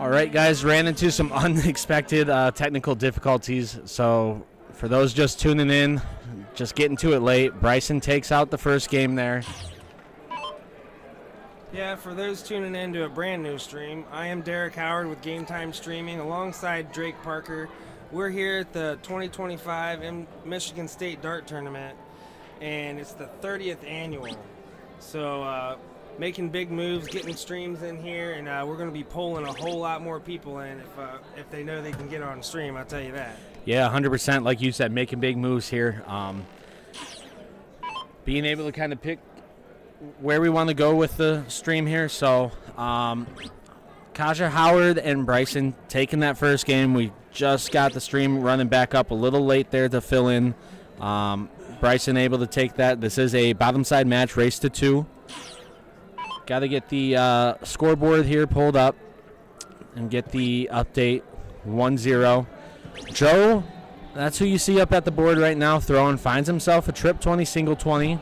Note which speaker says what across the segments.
Speaker 1: All right, guys, ran into some unexpected technical difficulties. So for those just tuning in, just getting to it late, Bryson takes out the first game there.
Speaker 2: Yeah, for those tuning in to a brand new stream, I am Derek Howard with Game Time Streaming alongside Drake Parker. We're here at the 2025 Michigan State Dart Tournament, and it's the 30th annual. So making big moves, getting streams in here, and we're going to be pulling a whole lot more people in if they know they can get on stream, I'll tell you that.
Speaker 1: Yeah, 100%, like you said, making big moves here. Being able to kind of pick where we want to go with the stream here. So Kaja Howard and Bryson taking that first game. We just got the stream running back up a little late there to fill in. Bryson able to take that. This is a bottom side match, race to 2. Got to get the scoreboard here pulled up and get the update. 1-0. Joe, that's who you see up at the board right now throwing. Finds himself a trip 20, single 20.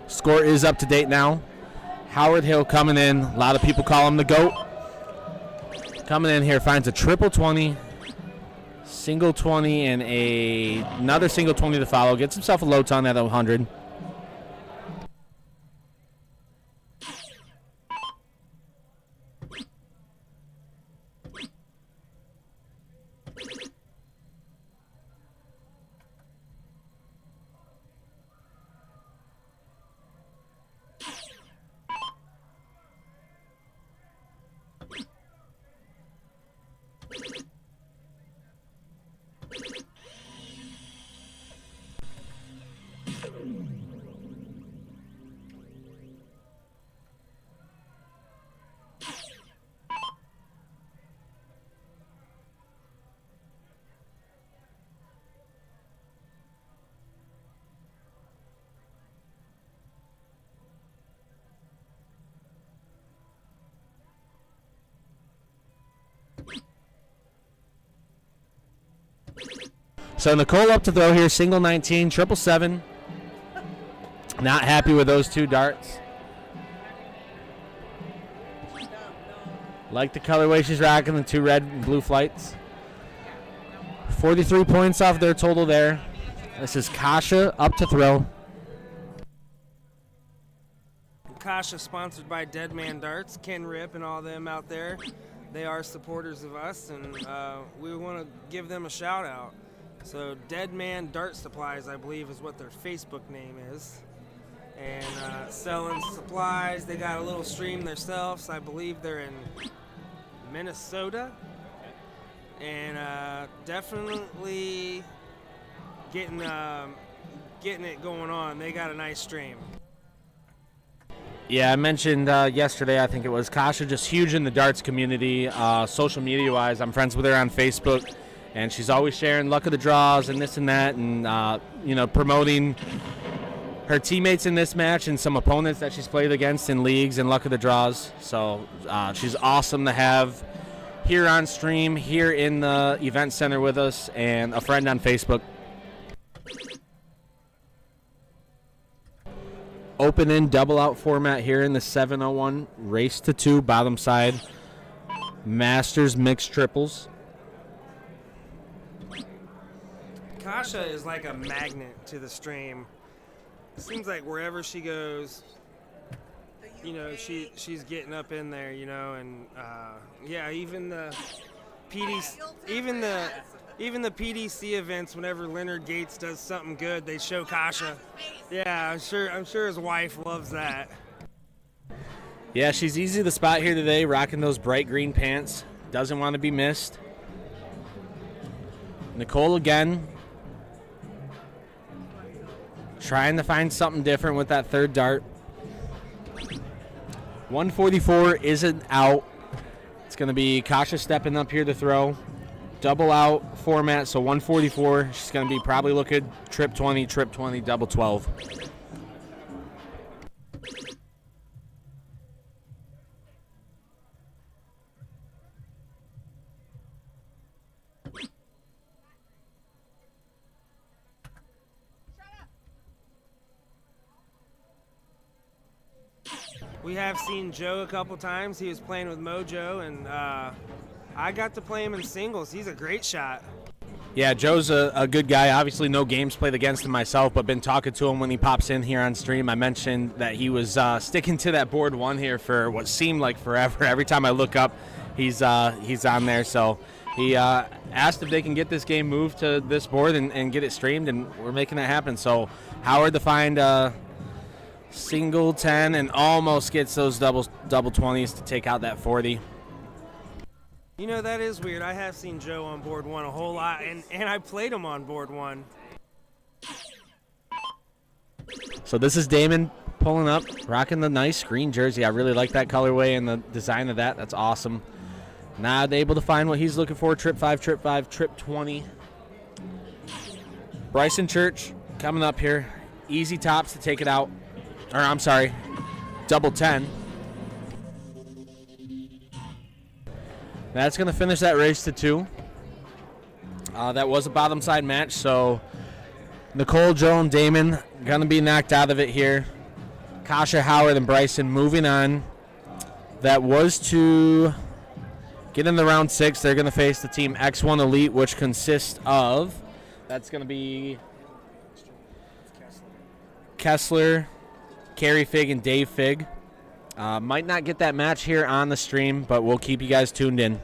Speaker 1: Score is up to date now. Howard Hill coming in. A lot of people call him the GOAT. Coming in here, finds a triple 20, single 20, and another single 20 to follow. Gets himself a low ton at 100. So Nicole up to throw here, single 19, triple 7. Not happy with those two darts. Like the colorway she's rocking, the 2 red and blue flights. 43 points off their total there. This is Kasha up to throw.
Speaker 2: Kasha sponsored by Dead Man Darts, Ken Rip and all them out there. They are supporters of us, and we want to give them a shout out. So Dead Man Dart Supplies, I believe, is what their Facebook name is. And selling supplies. They got a little stream themselves. I believe they're in Minnesota. And definitely getting it going on. They got a nice stream.
Speaker 1: Yeah, I mentioned yesterday, I think it was, Kasha just huge in the darts community, social media-wise. I'm friends with her on Facebook, and she's always sharing luck of the draws and this and that, and promoting her teammates in this match and some opponents that she's played against in leagues and luck of the draws. So she's awesome to have here on stream, here in the event center with us, and a friend on Facebook. Open in double out format here in the 701 race to 2 bottom side Masters mixed triples.
Speaker 2: Kasha is like a magnet to the stream. It seems like wherever she goes, she's getting up in there, and even the PDC events, whenever Leonard Gates does something good, they show Kasha. Yeah, I'm sure his wife loves that.
Speaker 1: Yeah, she's easy to spot here today, rocking those bright green pants. Doesn't want to be missed. Nicole again. Trying to find something different with that third dart. 144 isn't out. It's going to be Kasha stepping up here to throw. Double out format, so 144. She's going to be probably looking trip 20, double 12.
Speaker 2: We have seen Joe a couple times. He was playing with Mojo, and I got to play him in singles. He's a great shot.
Speaker 1: Yeah, Joe's a good guy. Obviously, no games played against him myself, but been talking to him when he pops in here on stream. I mentioned that he was sticking to that board 1 here for what seemed like forever. Every time I look up, he's on there. So he asked if they can get this game moved to this board and get it streamed, and we're making that happen. So Howard to find single 10 and almost gets those double 20s to take out that 40.
Speaker 2: You know, that is weird. I have seen Joe on board 1 a whole lot, and I played him on board 1.
Speaker 1: So this is Damon pulling up, rocking the nice green jersey. I really like that colorway and the design of that. That's awesome. Not able to find what he's looking for. Trip 5, trip 20. Bryson Church coming up here. Easy tops to take it out. Or I'm sorry, double 10. That's going to finish that race to 2. That was a bottom side match, so Nicole, Joe, and Damon going to be knocked out of it here. Kasha, Howard, and Bryson moving on. That was to get in the round 6. They're going to face the team X1 Elite, which consists of, that's going to be Kessler, Carrie Fig, and Dave Fig. Might not get that match here on the stream, but we'll keep you guys tuned in.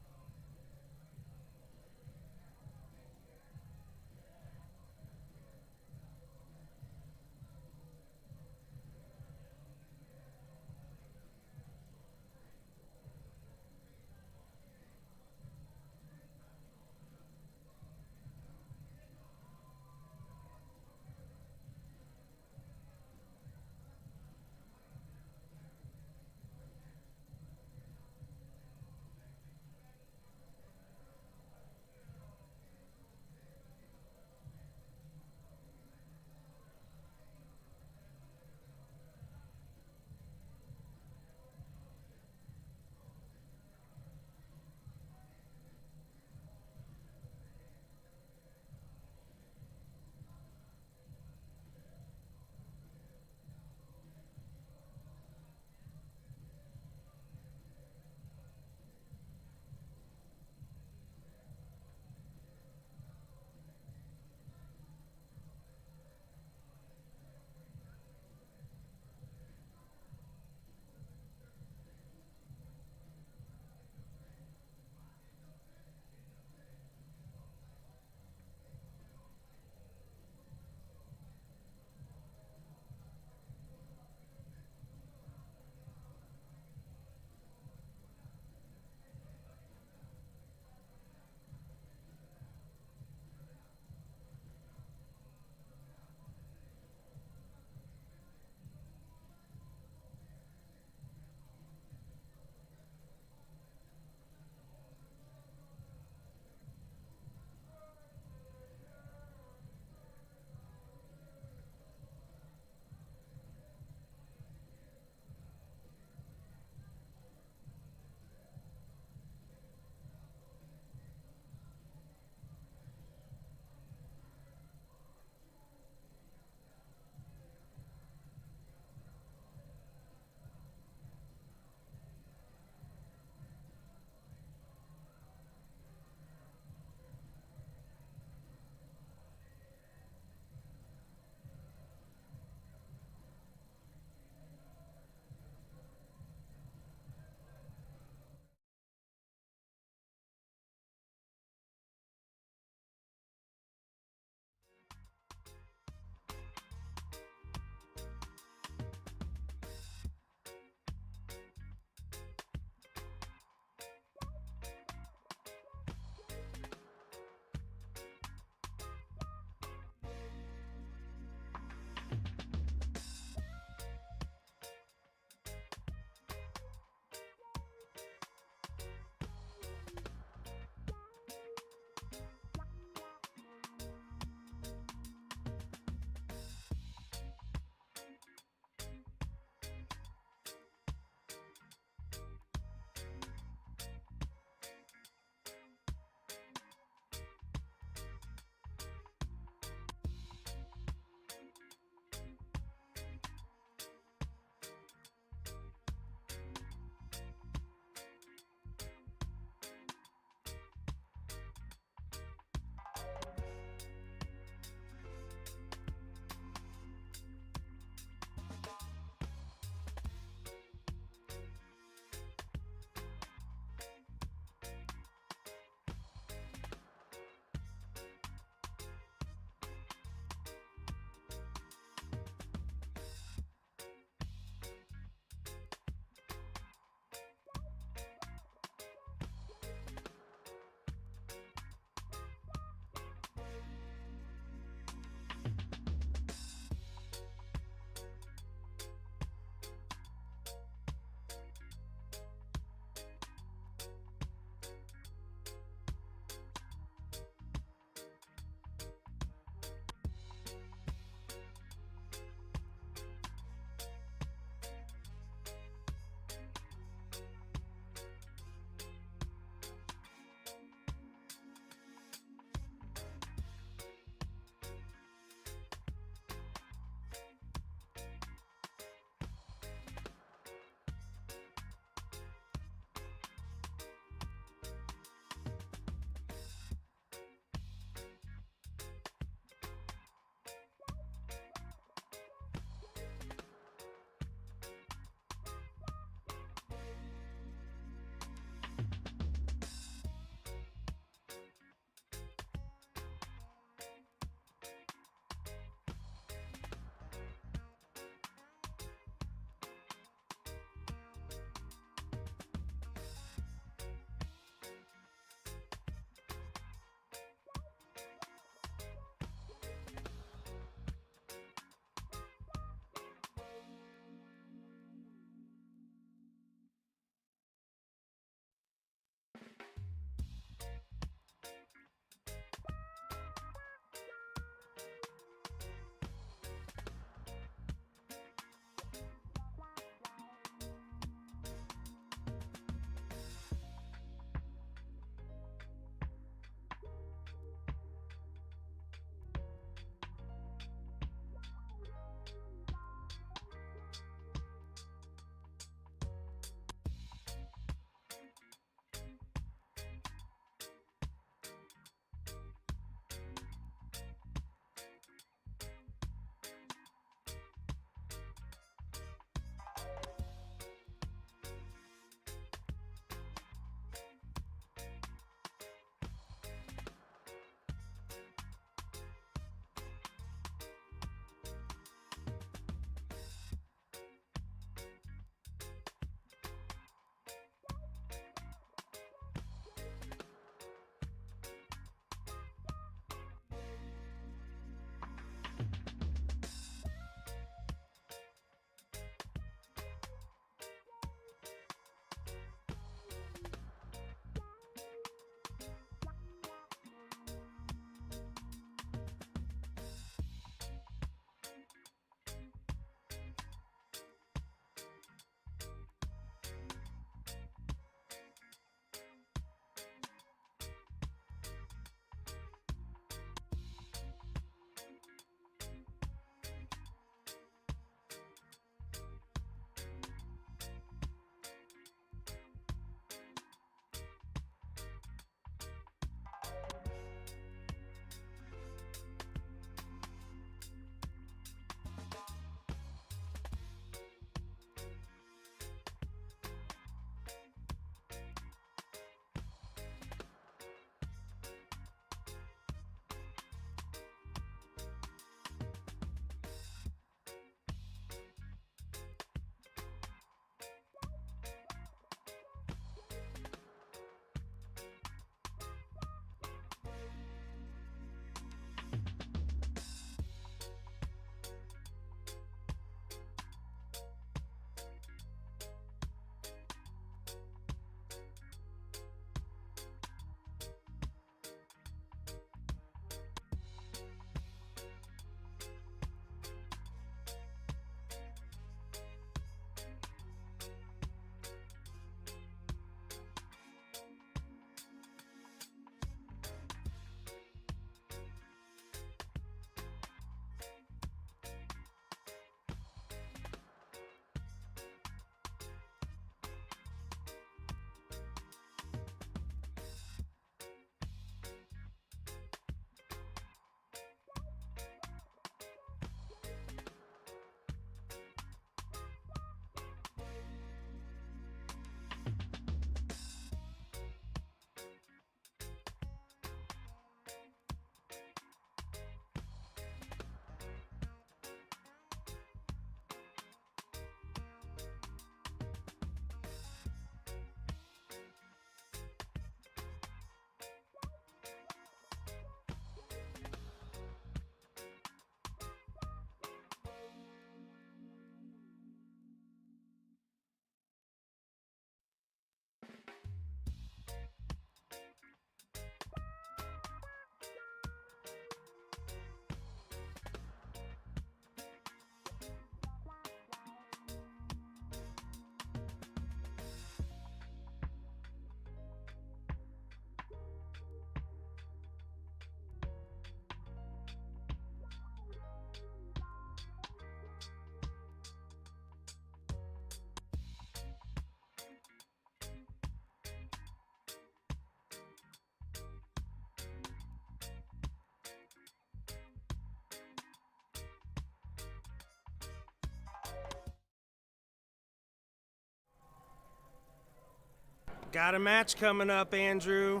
Speaker 2: Got a match coming up, Andrew.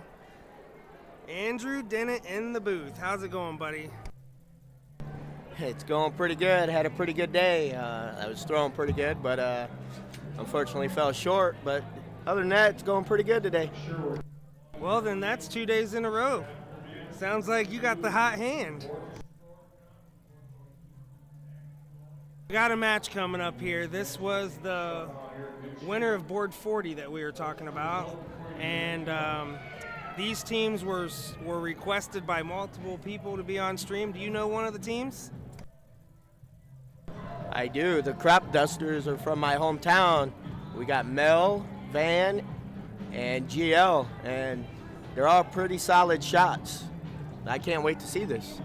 Speaker 2: Andrew Dennett in the booth. How's it going, buddy?
Speaker 3: It's going pretty good. Had a pretty good day. I was throwing pretty good, but unfortunately fell short. But other than that, it's going pretty good today.
Speaker 2: Well, then that's 2 days in a row. Sounds like you got the hot hand. We got a match coming up here. This was the winner of Board 40 that we were talking about. And these teams were requested by multiple people to be on stream. Do you know one of the teams?
Speaker 3: I do. The Crop Dusters are from my hometown. We got Mel, Van, and GL, and they're all pretty solid shots. I can't wait to see this.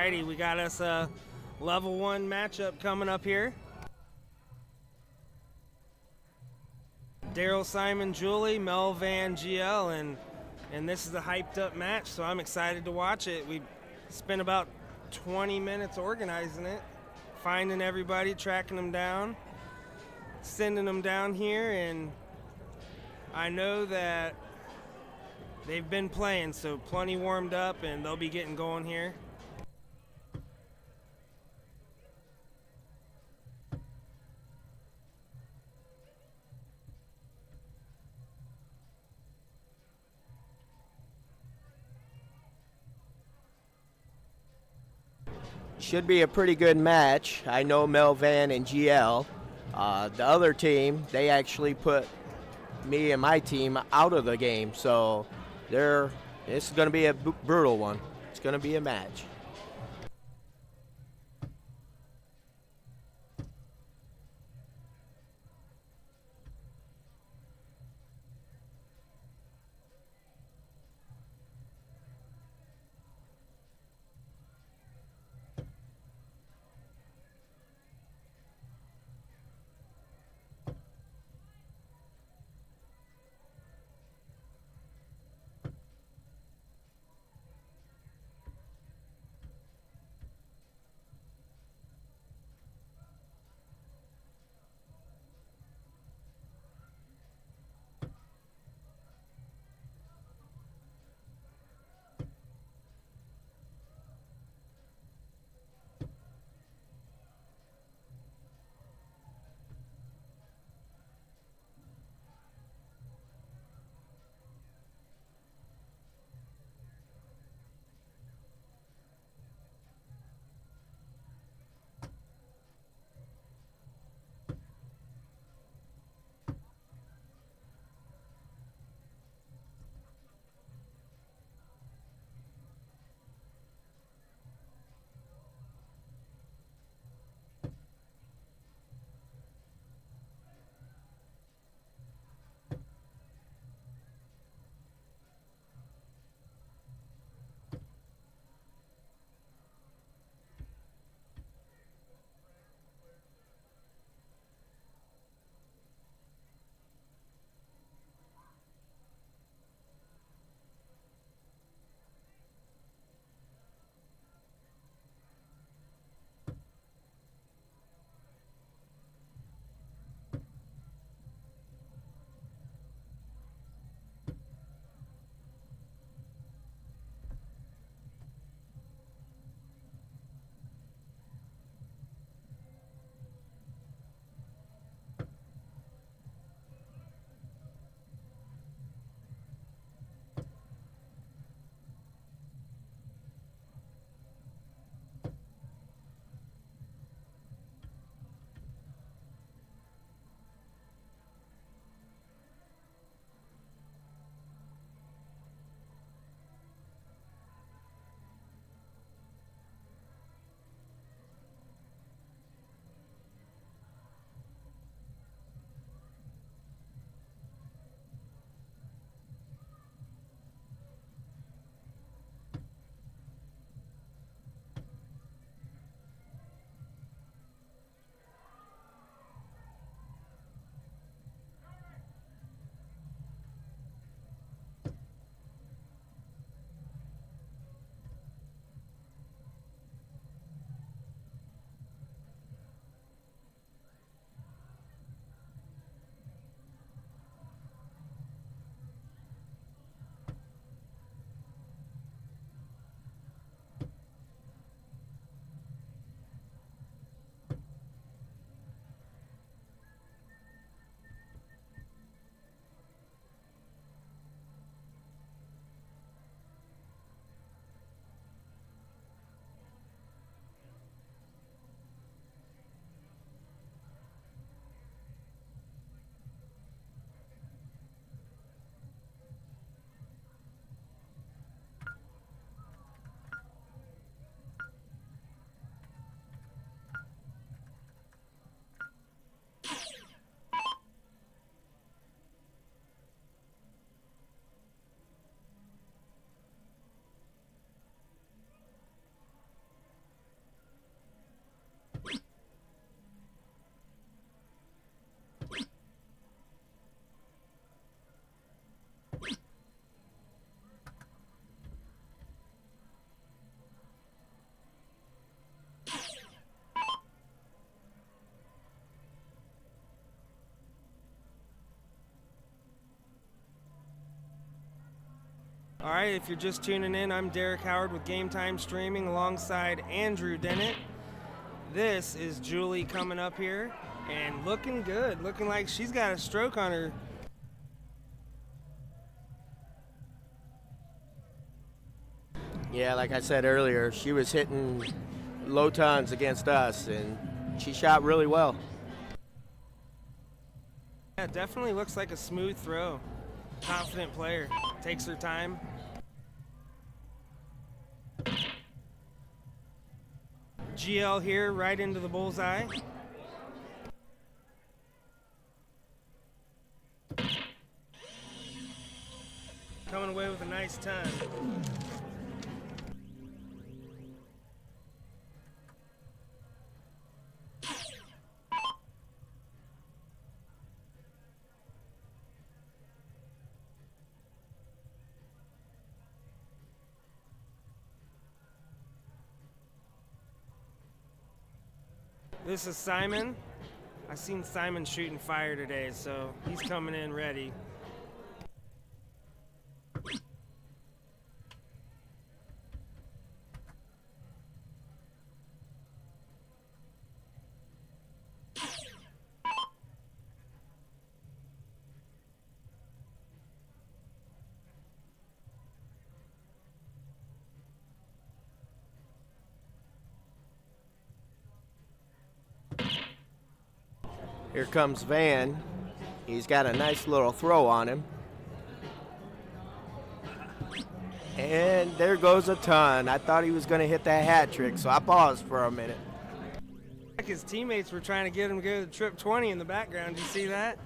Speaker 2: Alrighty, we got us a level 1 matchup coming up here. Daryl, Simon, Julie, Mel, Van, GL, and this is a hyped up match, so I'm excited to watch it. We spent about 20 minutes organizing it, finding everybody, tracking them down, sending them down here, and I know that they've been playing, so plenty warmed up, and they'll be getting going here.
Speaker 3: Should be a pretty good match. I know Mel, Van, and GL. The other team, they actually put me and my team out of the game, so it's going to be a brutal one. It's going to be a match.
Speaker 2: All right, if you're just tuning in, I'm Derek Howard with Game Time Streaming alongside Andrew Dennett. This is Julie coming up here and looking good, looking like she's got a stroke on her.
Speaker 3: Yeah, like I said earlier, she was hitting low tons against us, and she shot really well.
Speaker 2: Yeah, definitely looks like a smooth throw. Confident player, takes her time. GL here, right into the bullseye. Coming away with a nice ton. This is Simon. I seen Simon shooting fire today, so he's coming in ready.
Speaker 3: Here comes Van. He's got a nice little throw on him. And there goes a ton. I thought he was going to hit that hat trick, so I paused for a minute.
Speaker 2: His teammates were trying to get him to go to trip 20 in the background. Do you see that?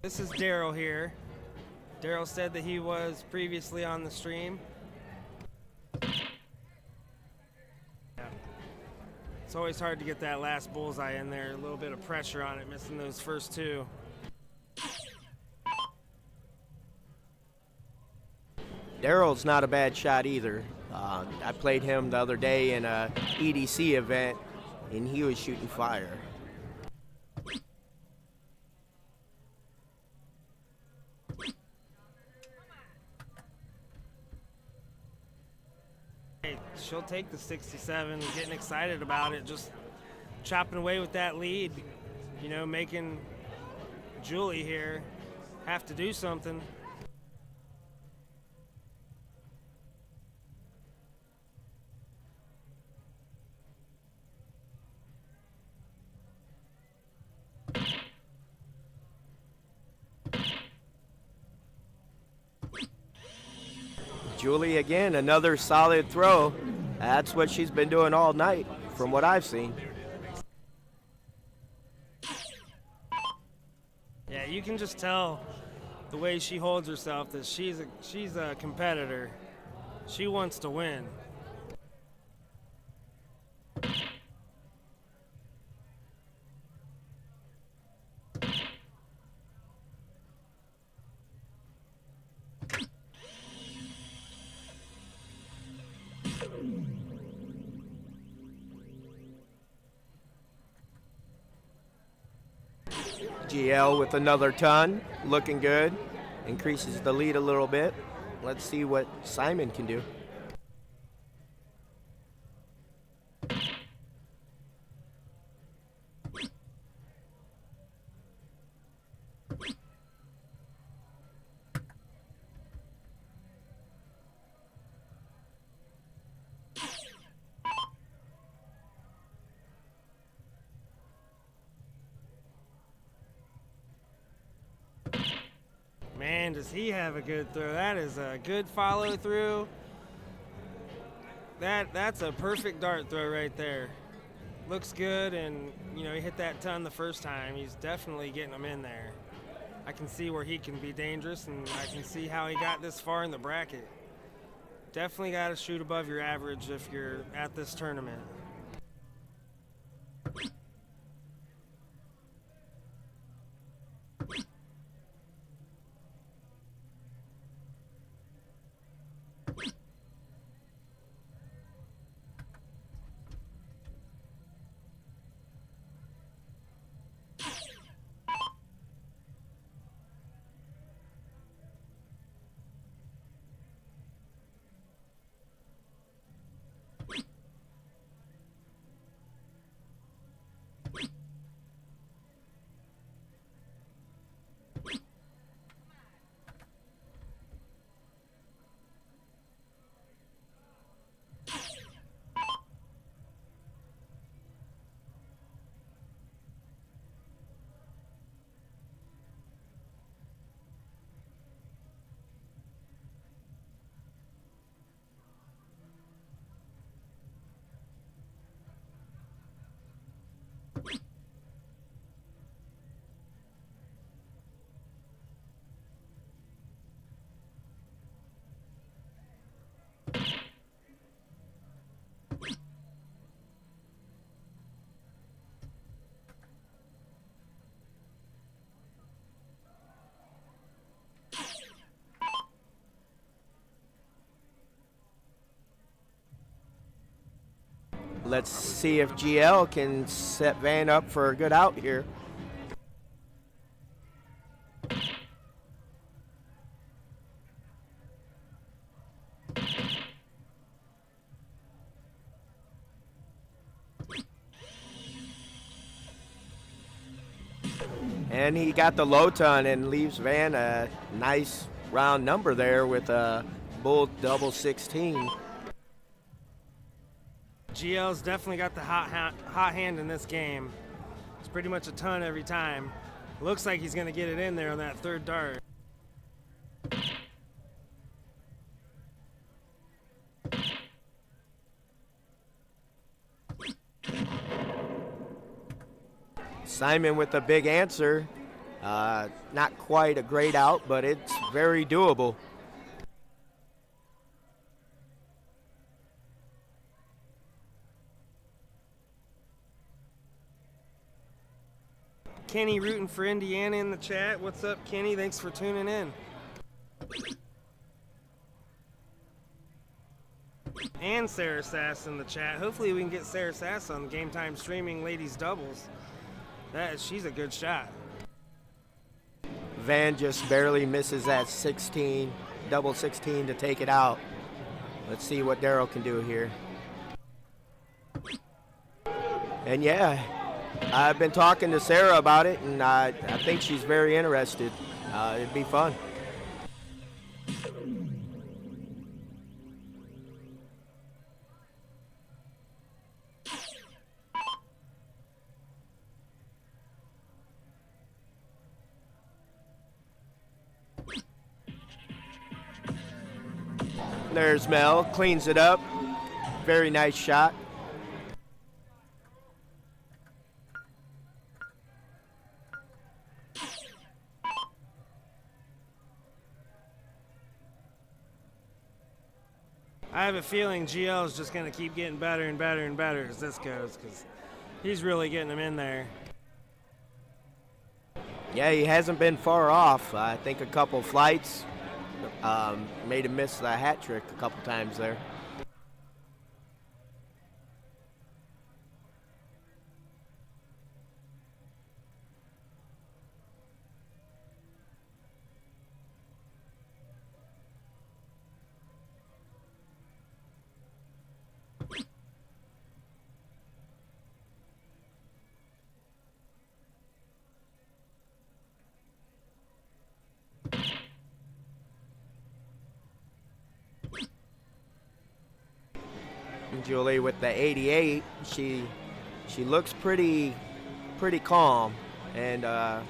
Speaker 2: This is Daryl here. Daryl said that he was previously on the stream. It's always hard to get that last bullseye in there. A little bit of pressure on it, missing those first two.
Speaker 3: Daryl's not a bad shot either. I played him the other day in a EDC event, and he was shooting fire.
Speaker 2: She'll take the 67, getting excited about it, just chopping away with that lead, you know, making Julie here have to do something.
Speaker 3: Julie, again, another solid throw. That's what she's been doing all night, from what I've seen.
Speaker 2: Yeah, you can just tell the way she holds herself that she's a competitor. She wants to win.
Speaker 3: GL with another ton, looking good. Increases the lead a little bit. Let's see what Simon can do.
Speaker 2: Man, does he have a good throw. That is a good follow through. That's a perfect dart throw right there. Looks good, and you know, he hit that ton the first time. He's definitely getting them in there. I can see where he can be dangerous, and I can see how he got this far in the bracket. Definitely got to shoot above your average if you're at this tournament.
Speaker 3: Let's see if GL can set Van up for a good out here. And he got the low ton and leaves Van a nice round number there with a bull double 16.
Speaker 2: GL's definitely got the hot hand in this game. It's pretty much a ton every time. Looks like he's going to get it in there on that third dart.
Speaker 3: Simon with a big answer. Not quite a great out, but it's very doable.
Speaker 2: Kenny rooting for Indiana in the chat. What's up, Kenny? Thanks for tuning in. And Sarah Sass in the chat. Hopefully we can get Sarah Sass on Game Time Streaming Ladies Doubles. She's a good shot.
Speaker 3: Van just barely misses that 16, double 16 to take it out. Let's see what Daryl can do here. And yeah, I've been talking to Sarah about it, and I think she's very interested. It'd be fun. There's Mel, cleans it up. Very nice shot.
Speaker 2: I have a feeling GL is just going to keep getting better and better and better as this goes, because he's really getting them in there.
Speaker 3: Yeah, he hasn't been far off. I think a couple flights made him miss the hat trick a couple times there. Julie with the 88, she looks pretty calm, and her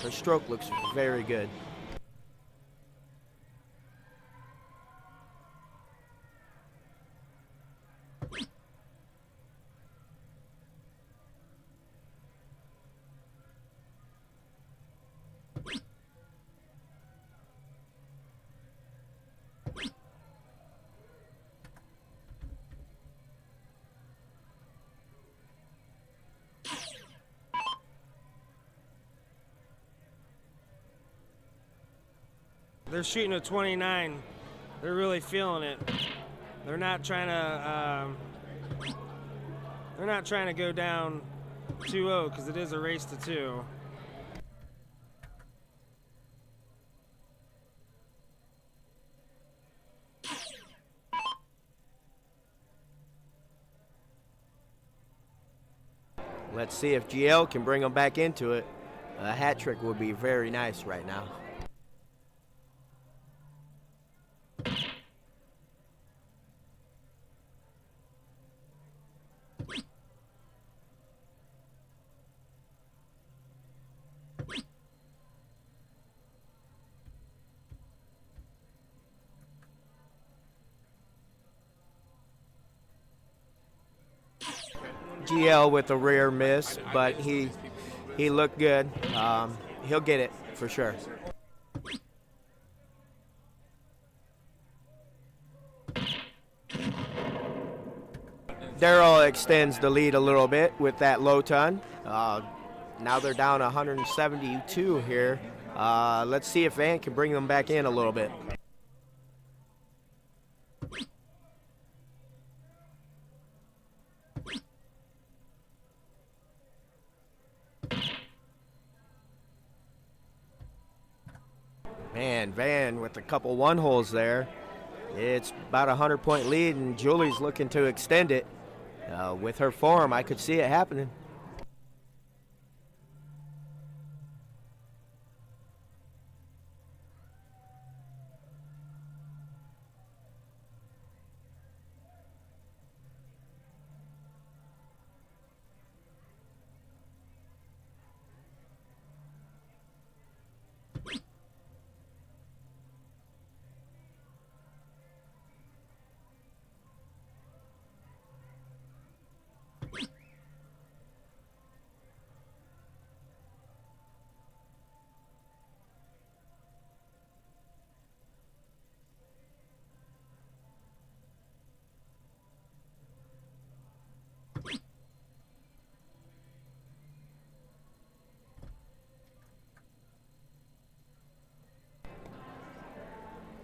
Speaker 3: stroke looks very good.
Speaker 2: They're shooting a 29. They're really feeling it. They're not trying to go down 2-0 because it is a race to 2.
Speaker 3: Let's see if GL can bring them back into it. A hat trick would be very nice right now. GL with a rare miss, but he looked good. He'll get it for sure. Daryl extends the lead a little bit with that low ton. Now they're down 172 here. Let's see if Van can bring them back in a little bit. Man, Van with a couple one holes there. It's about a 100-point lead, and Julie's looking to extend it. With her form, I could see it happening.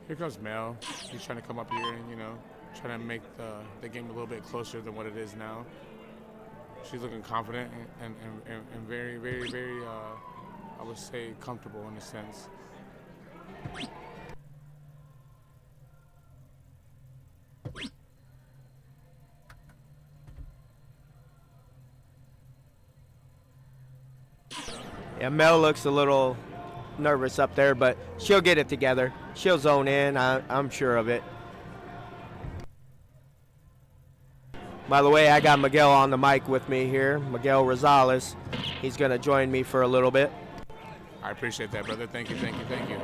Speaker 4: Here comes Mel. He's trying to come up here and, trying to make the game a little bit closer than what it is now. She's looking confident and very, very, very, I would say, comfortable in a sense.
Speaker 3: Yeah, Mel looks a little nervous up there, but she'll get it together. She'll zone in, I'm sure of it. By the way, I got Miguel on the mic with me here, Miguel Rosales. He's going to join me for a little bit.
Speaker 4: I appreciate that, brother. Thank you, thank you, thank you.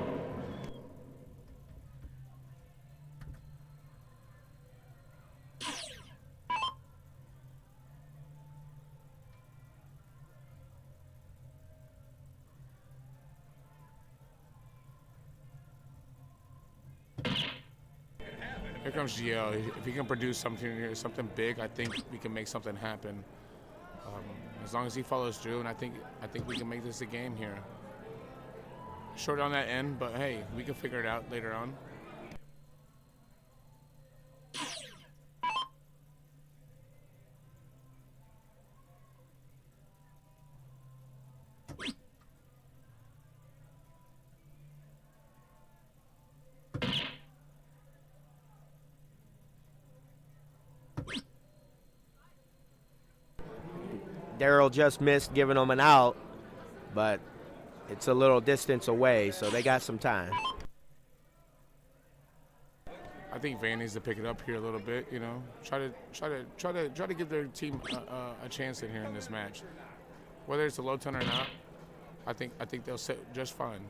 Speaker 4: Here comes GL. If he can produce something big, I think we can make something happen. As long as he follows through, and I think we can make this a game here. Short on that end, but hey, we can figure it out later on.
Speaker 3: Daryl just missed giving them an out, but it's a little distance away, so they got some time.
Speaker 4: I think Van needs to pick it up here a little bit. Try to give their team a chance in here in this match. Whether it's a low ton or not, I think they'll sit just fine.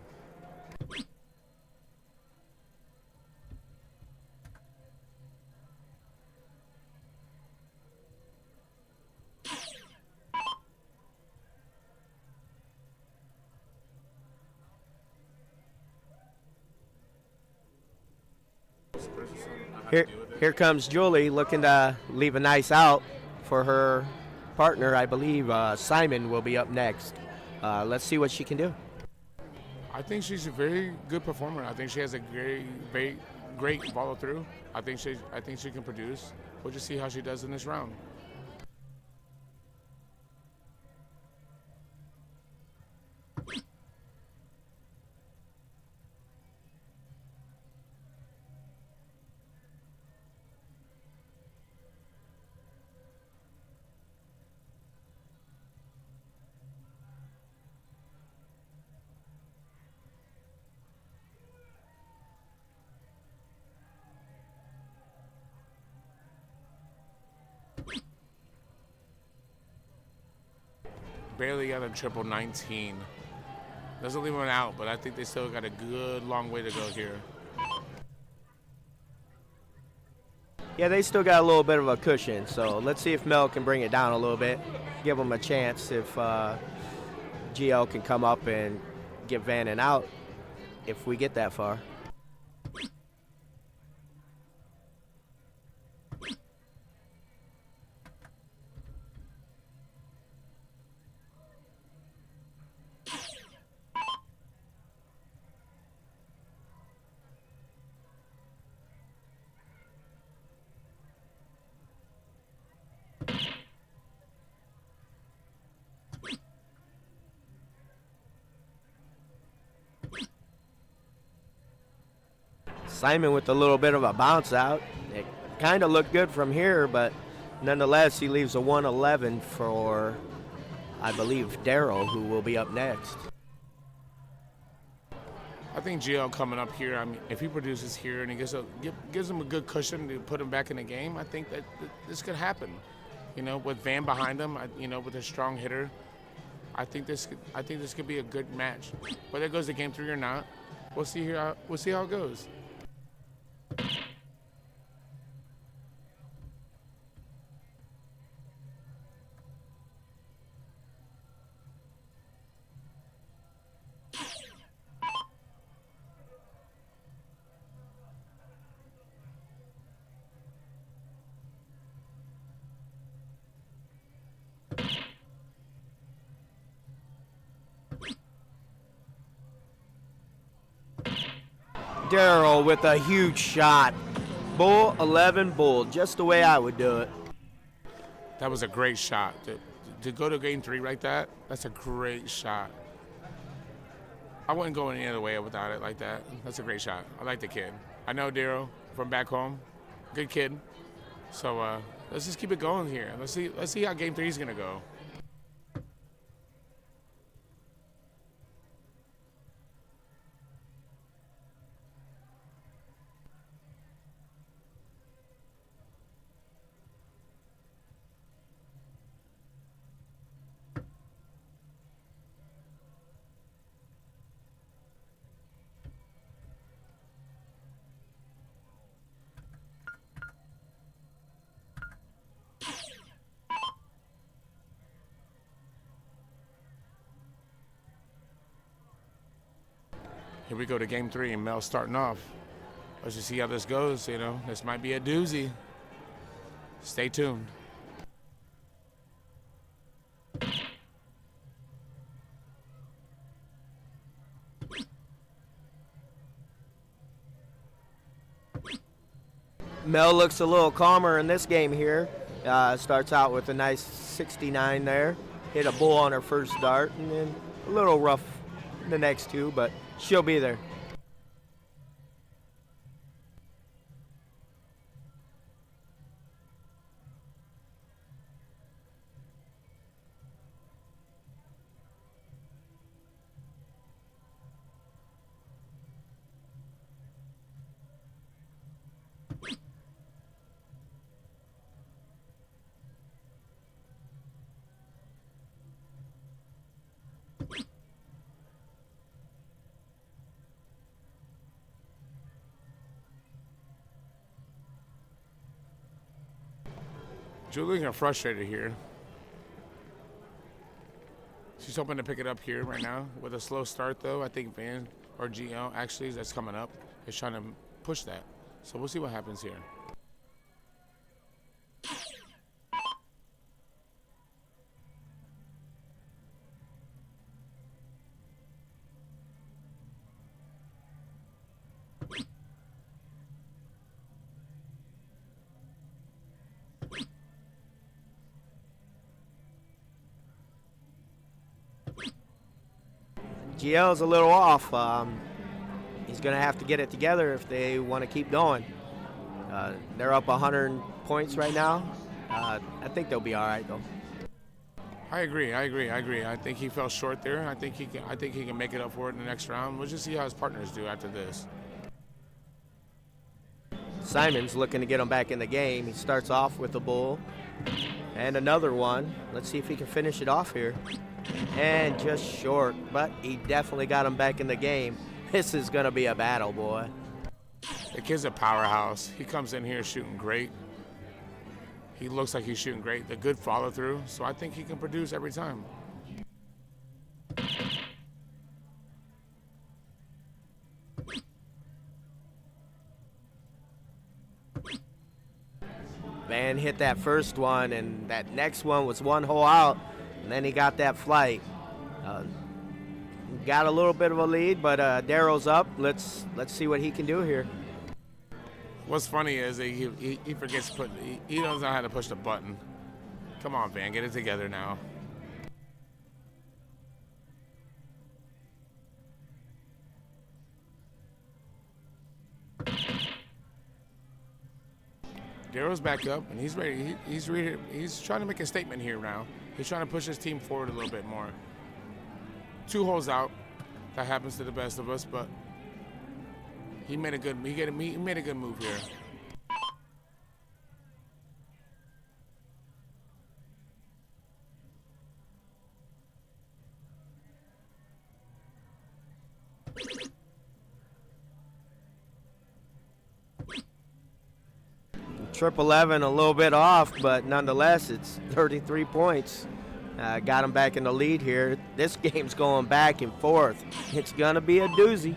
Speaker 3: Here comes Julie looking to leave a nice out for her partner. I believe Simon will be up next. Let's see what she can do.
Speaker 4: I think she's a very good performer. I think she has a great follow through. I think she can produce. We'll just see how she does in this round. Barely got a triple 19. Doesn't leave one out, but I think they still got a good long way to go here.
Speaker 3: Yeah, they still got a little bit of a cushion, so let's see if Mel can bring it down a little bit, give them a chance if GL can come up and get Van and out if we get that far. Simon with a little bit of a bounce out. It kind of looked good from here, but nonetheless, he leaves a 111 for, I believe, Daryl, who will be up next.
Speaker 4: I think GL coming up here, I mean, if he produces here and he gives him a good cushion to put him back in the game, I think that this could happen. You know, with Van behind him, you know, with a strong hitter, I think this could be a good match. Whether it goes to game 3 or not, we'll see here. We'll see how it goes.
Speaker 3: Daryl with a huge shot. Bull, 11 bull, just the way I would do it.
Speaker 4: That was a great shot. To go to game 3 like that, that's a great shot. I wouldn't go any other way without it like that. That's a great shot. I like the kid. I know Daryl from back home. Good kid. So let's just keep it going here. Let's see how game 3 is gonna go. Here we go to game 3, and Mel's starting off. Let's just see how this goes. You know, this might be a doozy. Stay tuned.
Speaker 3: Mel looks a little calmer in this game here. Starts out with a nice 69 there. Hit a bull on her first dart, and then a little rough in the next 2, but she'll be there.
Speaker 4: Julie's are frustrated here. She's hoping to pick it up here right now. With a slow start, though, I think Van or GL, actually, that's coming up, is trying to push that. So we'll see what happens here.
Speaker 3: GL's a little off. He's going to have to get it together if they want to keep going. They're up 100 points right now. I think they'll be all right, though.
Speaker 4: I agree. I think he fell short there. I think he can make it up for it in the next round. We'll just see how his partners do after this.
Speaker 3: Simon's looking to get him back in the game. He starts off with a bull and another one. Let's see if he can finish it off here. And just short, but he definitely got him back in the game. This is going to be a battle, boy.
Speaker 4: The kid's a powerhouse. He comes in here shooting great. He looks like he's shooting great. The good follow through, so I think he can produce every time.
Speaker 3: Van hit that first one, and that next one was one hole out, and then he got that flight. Got a little bit of a lead, but Daryl's up. Let's see what he can do here.
Speaker 4: What's funny is he forgets to put. He doesn't know how to push the button. Come on, Van, get it together now. Daryl's back up, and he's ready. He's ready. He's trying to make a statement here now. He's trying to push his team forward a little bit more. 2 holes out. That happens to the best of us, but he made a good. He made a good move here.
Speaker 3: Triple 11, a little bit off, but nonetheless, it's 33 points. Got him back in the lead here. This game's going back and forth. It's gonna be a doozy.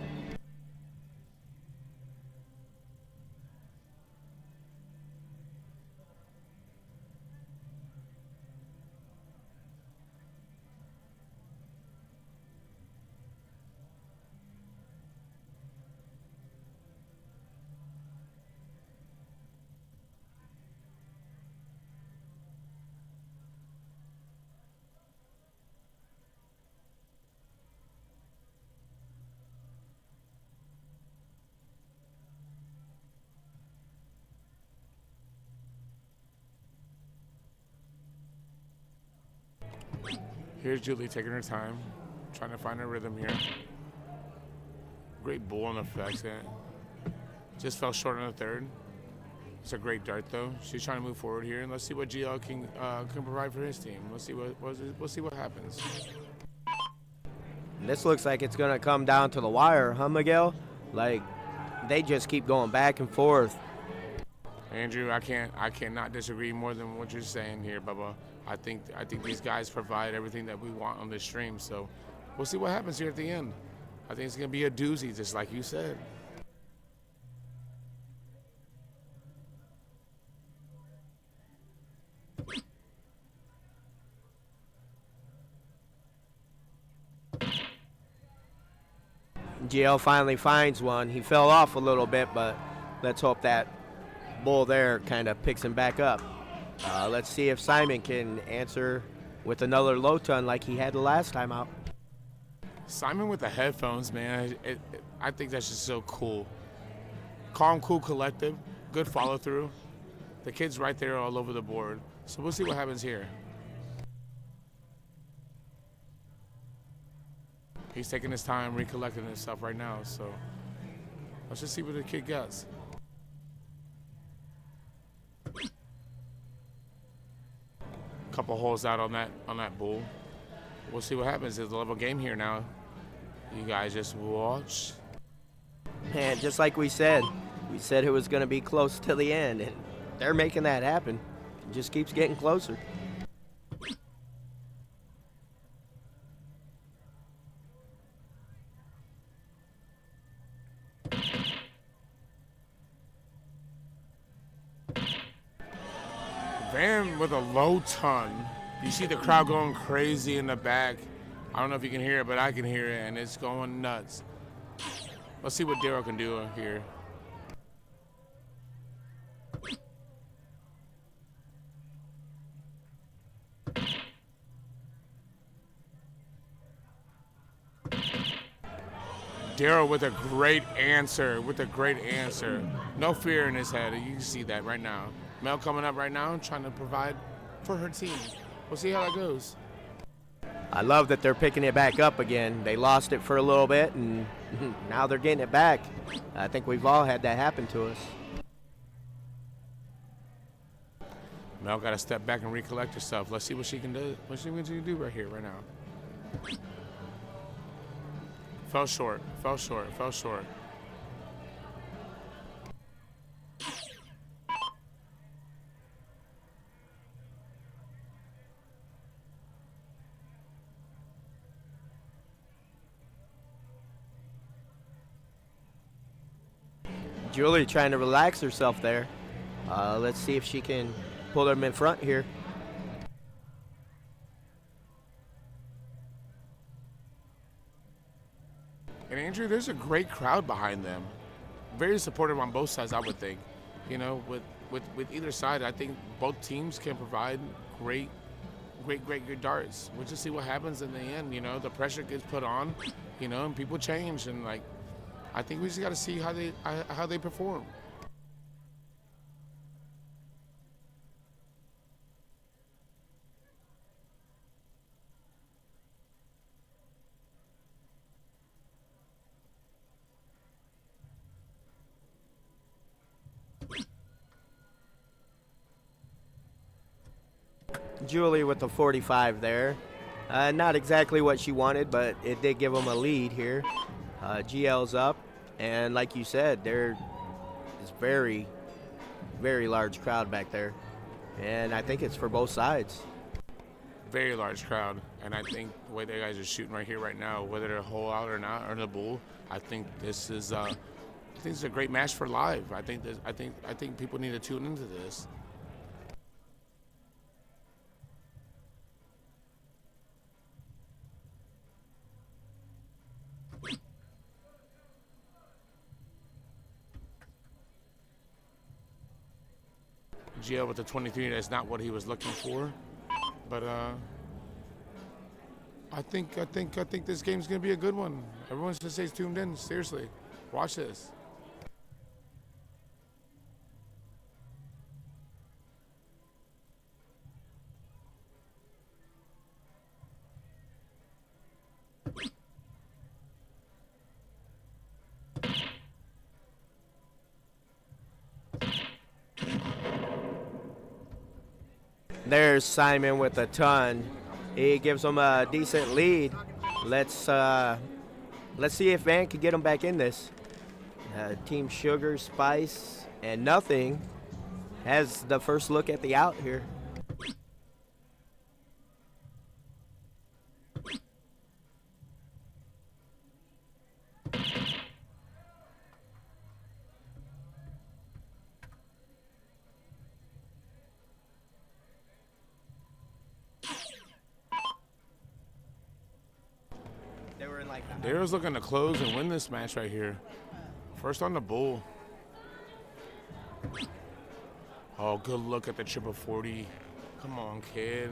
Speaker 4: Here's Julie taking her time, trying to find her rhythm here. Great bull on the backside. Just fell short on the third. It's a great dart though. She's trying to move forward here, and let's see what GL can provide for his team. Let's see what happens.
Speaker 3: This looks like it's gonna come down to the wire, huh, Miguel? Like they just keep going back and forth.
Speaker 4: Andrew, I cannot disagree more than what you're saying here, Bubba. I think these guys provide everything that we want on this stream, so we'll see what happens here at the end. I think it's gonna be a doozy, just like you said.
Speaker 3: GL finally finds one. He fell off a little bit, but let's hope that bull there kind of picks him back up. Let's see if Simon can answer with another low ton like he had the last time out.
Speaker 4: Simon with the headphones, man. I think that's just so cool. Calm, cool, collective. Good follow through. The kid's right there all over the board. So we'll see what happens here. He's taking his time recollecting his stuff right now. So let's just see what the kid gets. Couple holes out on that bull. We'll see what happens. It's a level game here now. You guys just watch.
Speaker 3: Man, just like we said it was going to be close to the end, and they're making that happen. It just keeps getting closer.
Speaker 4: Van with a low ton. You see the crowd going crazy in the back. I don't know if you can hear it, but I can hear it, and it's going nuts. Let's see what Daryl can do here. Daryl with a great answer, No fear in his head. You can see that right now. Mel coming up right now, trying to provide for her team. We'll see how that goes.
Speaker 3: I love that they're picking it back up again. They lost it for a little bit, and now they're getting it back. I think we've all had that happen to us.
Speaker 4: Mel got to step back and recollect herself. Let's see what she can do. What she can do right here, right now. Fell short.
Speaker 3: Julie trying to relax herself there. Let's see if she can pull them in front here.
Speaker 4: And Andrew, there's a great crowd behind them. Very supportive on both sides, I would think. You know, with either side, I think both teams can provide great darts. We'll just see what happens in the end. You know, the pressure gets put on, you know, and people change. And like, I think we just got to see how they perform.
Speaker 3: Julie with the 45 there. Not exactly what she wanted, but it did give them a lead here. GL's up, and like you said, there is very, very large crowd back there, and I think it's for both sides.
Speaker 4: Very large crowd, and I think the way the guys are shooting right here, right now, whether they're hole out or not, or in the bull, I think this is a great match for live. I think people need to tune into this. GL with the 23, that's not what he was looking for, but I think this game's gonna be a good one. Everyone should stay tuned in. Seriously, watch this.
Speaker 3: There's Simon with a ton. He gives them a decent lead. Let's see if Van can get them back in this. Team Sugar, Spice, and Nothing has the first look at the out here.
Speaker 4: Daryl's looking to close and win this match right here. First on the bull. Oh, good look at the triple 40. Come on, kid.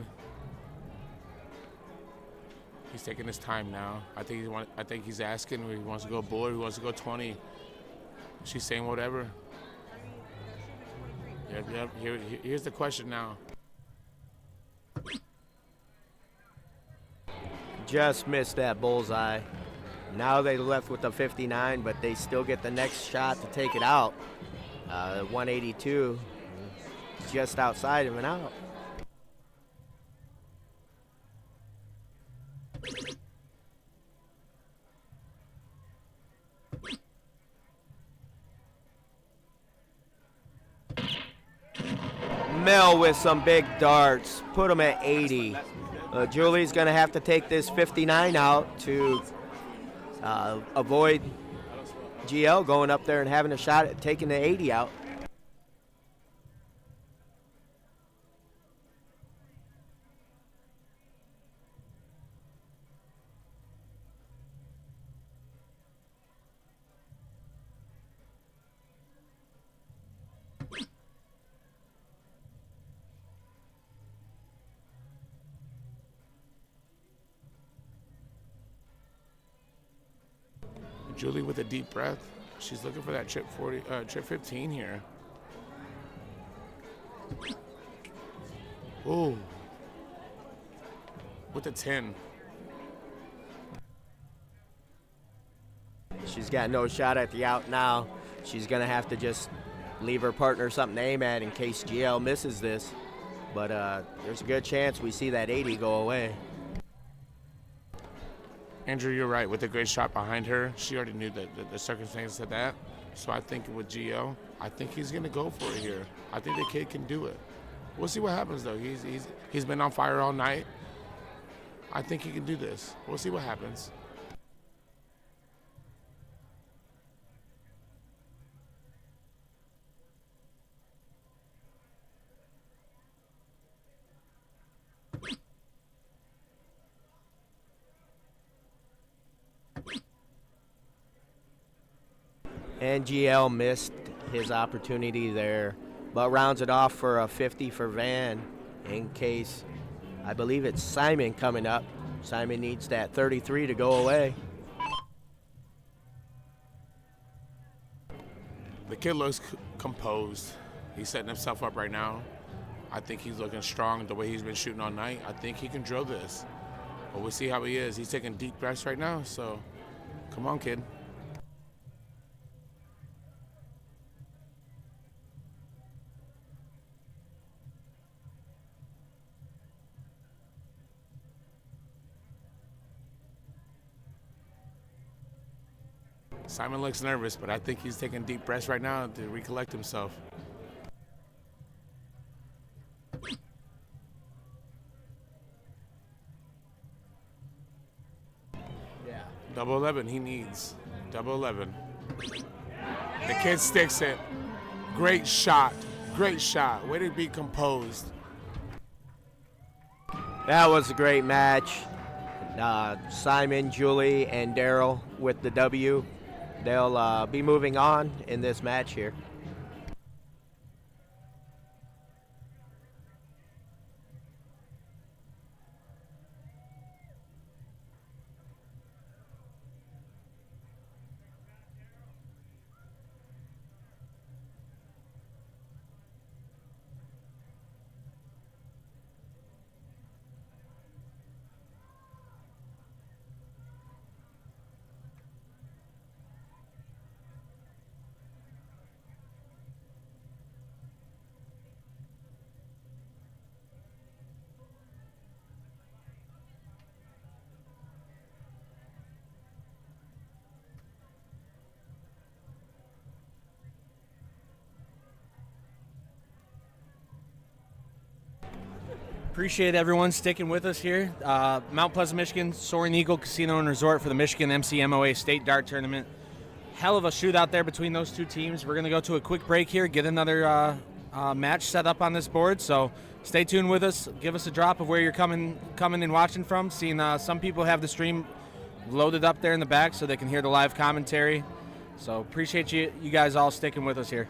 Speaker 4: He's taking his time now. I think he's asking if he wants to go bull or he wants to go 20. She's saying whatever. Yep. Here's the question now.
Speaker 3: Just missed that bullseye. Now they left with the 59, but they still get the next shot to take it out. 182, just outside of an out. Mel with some big darts, put him at 80. Julie's gonna have to take this 59 out to avoid GL going up there and having a shot at taking the 80 out.
Speaker 4: Julie with a deep breath. She's looking for that trip 15 here. Oh, with a 10.
Speaker 3: She's got no shot at the out now. She's gonna have to just leave her partner something to aim at in case GL misses this. But there's a good chance we see that 80 go away.
Speaker 4: Andrew, you're right. With a great shot behind her, she already knew the circumstances of that. So I think with GL, I think he's gonna go for it here. I think the kid can do it. We'll see what happens though. He's been on fire all night. I think he can do this. We'll see what happens.
Speaker 3: And GL missed his opportunity there, but rounds it off for a 50 for Van in case, I believe it's Simon coming up. Simon needs that 33 to go away.
Speaker 4: kid looks composed. He's setting himself up right now. I think he's looking strong the way he's been shooting all night. I think he can drill this. But we'll see how he is. He's taking deep breaths right now, so come on, kid. Simon looks nervous, but I think he's taking deep breaths right now to recollect himself.
Speaker 3: Yeah.
Speaker 4: Double 11, he needs. Double 11. The kid sticks it. Great shot. Great shot. Way to be composed.
Speaker 3: That was a great match. Simon, Julie, and Daryl with the W. They'll be moving on in this match here.
Speaker 1: Appreciate everyone sticking with us here. Mount Pleasant, Michigan, Soaring Eagle Casino and Resort for the Michigan MCMOA State Dart Tournament. Hell of a shootout there between those two teams. We're going to go to a quick break here, get another match set up on this board. So stay tuned with us. Give us a drop of where you're coming and watching from. Seeing some people have the stream loaded up there in the back so they can hear the live commentary. So appreciate you guys all sticking with us here.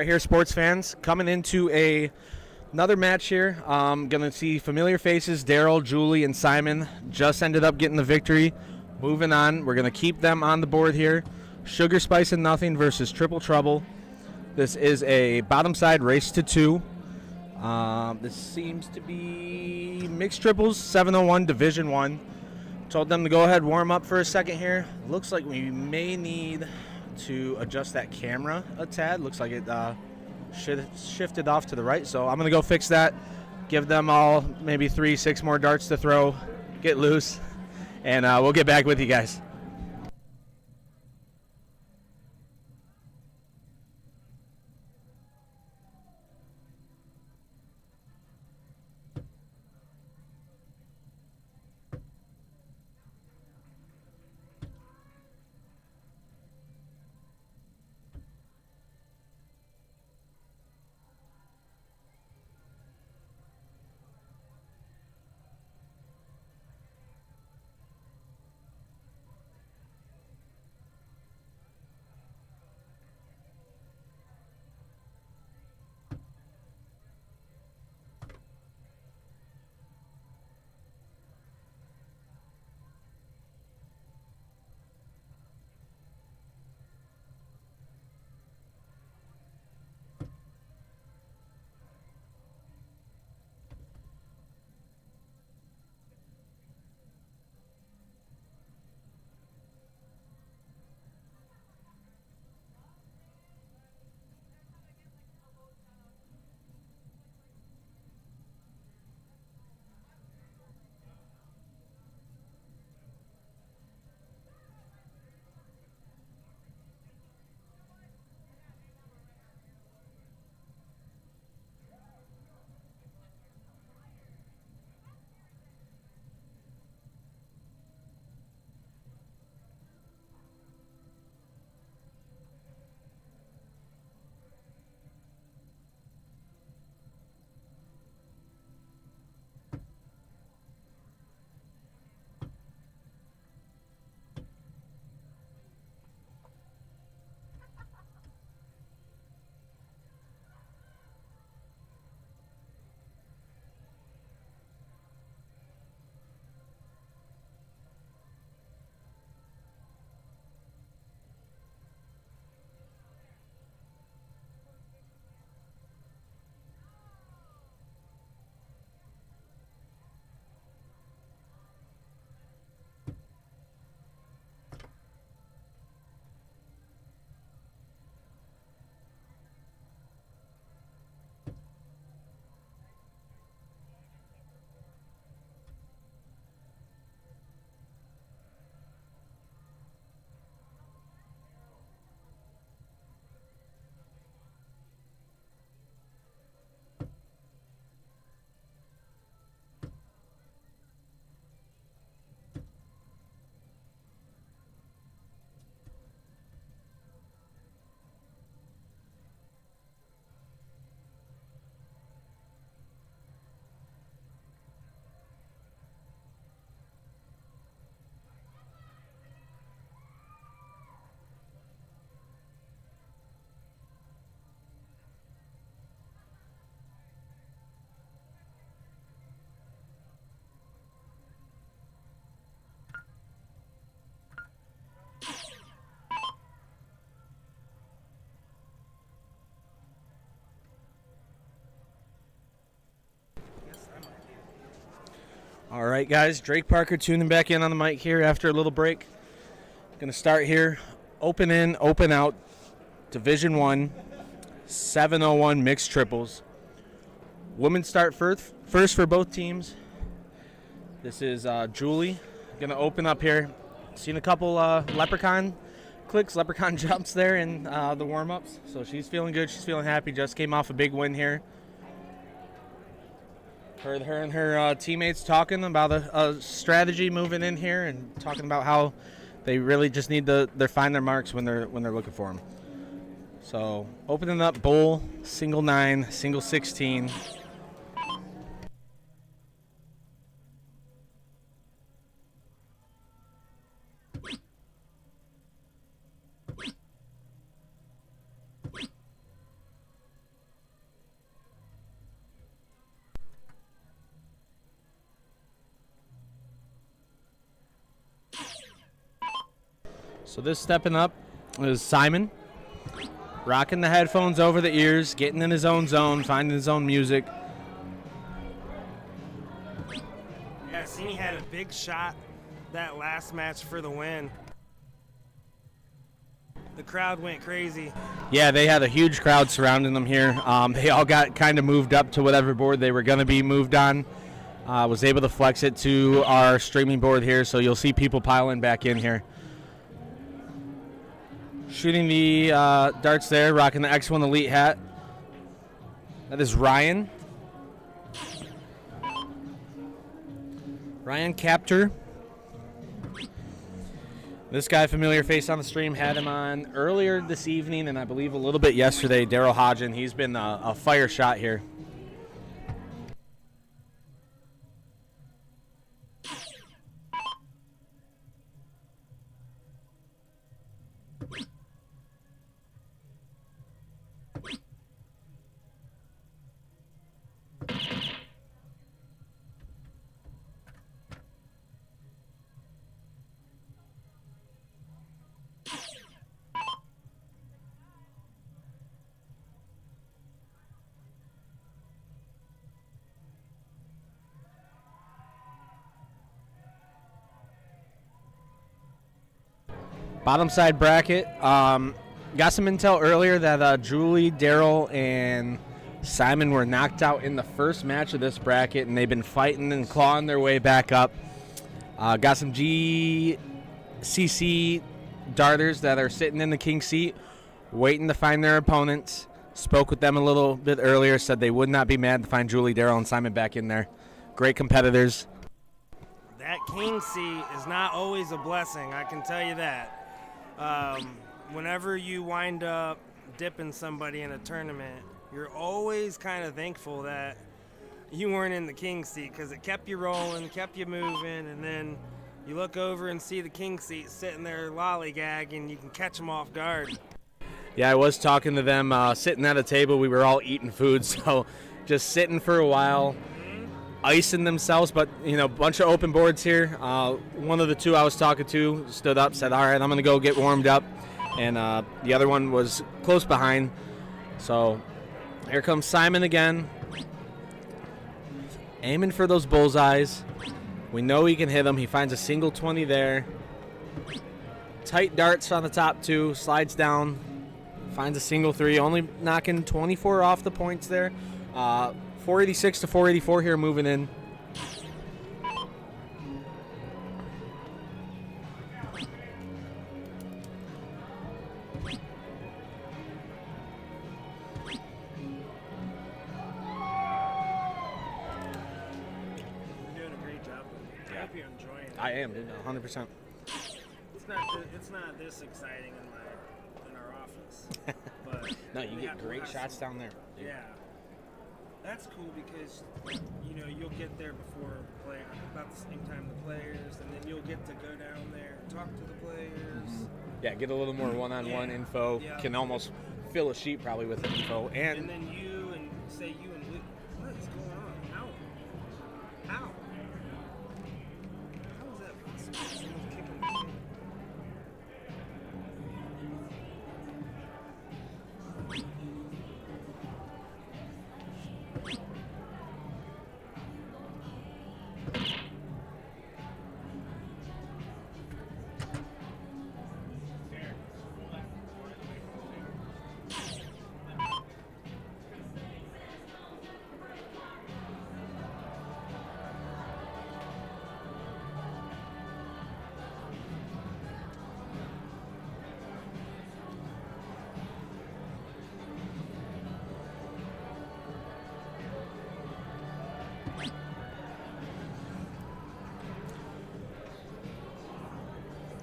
Speaker 1: right here, sports fans, coming into another match here. Gonna see familiar faces. Daryl, Julie, and Simon just ended up getting the victory. Moving on, we're gonna keep them on the board here. Sugar, Spice, and Nothing versus Triple Trouble. This is a bottom side race to 2. This seems to be mixed triples, 701 Division 1. Told them to go ahead, warm up for a second here. Looks like we may need to adjust that camera a tad. Looks like it shifted off to the right, so I'm going to go fix that. Give them all maybe 3-6 more darts to throw, get loose, and we'll get back with you guys. All right, guys. Drake Parker tuning back in on the mic here after a little break. Going to start here. Open in, open out. Division 1, 701 mixed triples. Women start first for both teams. This is Julie. Going to open up here. Seen a couple leprechaun clicks, leprechaun jumps there in the warm-ups. So she's feeling good. She's feeling happy. Just came off a big win here. Heard her and her teammates talking about a strategy moving in here and talking about how they really just need to find their marks when they're looking for them. So opening up bowl, single 9, single 16. So this stepping up is Simon, rocking the headphones over the ears, getting in his own zone, finding his own music.
Speaker 2: Yeah, Sini had a big shot that last match for the win. The crowd went crazy.
Speaker 1: Yeah, they had a huge crowd surrounding them here. They all got kind of moved up to whatever board they were going to be moved on. Was able to flex it to our streaming board here, so you'll see people piling back in here. Shooting the darts there, rocking the X1 Elite hat. That is Ryan. Ryan Capter. This guy, familiar face on the stream, had him on earlier this evening and I believe a little bit yesterday. Daryl Hodgen, he's been a fire shot here. Bottom side bracket. Got some intel earlier that Julie, Daryl, and Simon were knocked out in the first match of this bracket, and they've been fighting and clawing their way back up. Got some GCC darters that are sitting in the king seat, waiting to find their opponents. Spoke with them a little bit earlier, said they would not be mad to find Julie, Daryl, and Simon back in there. Great competitors.
Speaker 2: That king seat is not always a blessing, I can tell you that. Whenever you wind up dipping somebody in a tournament, you're always kind of thankful that you weren't in the king seat because it kept you rolling, kept you moving, and then you look over and see the king seat sitting there lollygagging, you can catch them off guard.
Speaker 1: Yeah, I was talking to them sitting at a table. We were all eating food, so just sitting for a while, icing themselves. But, you know, bunch of open boards here. One of the two I was talking to stood up, said, all right, I'm going to go get warmed up. And the other one was close behind. So here comes Simon again, aiming for those bullseyes. We know he can hit them. He finds a single 20 there. Tight darts on the top two, slides down, finds a single 3, only knocking 24 off the points there. 486 to 484 here, moving in.
Speaker 2: You're doing a great job. I hope you're enjoying it.
Speaker 1: I am, dude, 100%.
Speaker 2: It's not this exciting in our office. But
Speaker 1: No, you
Speaker 2: we
Speaker 1: get
Speaker 2: have
Speaker 1: great
Speaker 2: lots-
Speaker 1: shots down there.
Speaker 2: Yeah. That's cool because, you know, you'll get there before about the same time the players, and then you'll get to go down there and talk to the players.
Speaker 1: Yeah, get a little more one-on-one
Speaker 2: Yeah.
Speaker 1: info.
Speaker 2: Yeah.
Speaker 1: Can almost fill a sheet probably with info.
Speaker 2: And then you and Luke, what is going on? How? How is that possible? Someone's kicking the kid.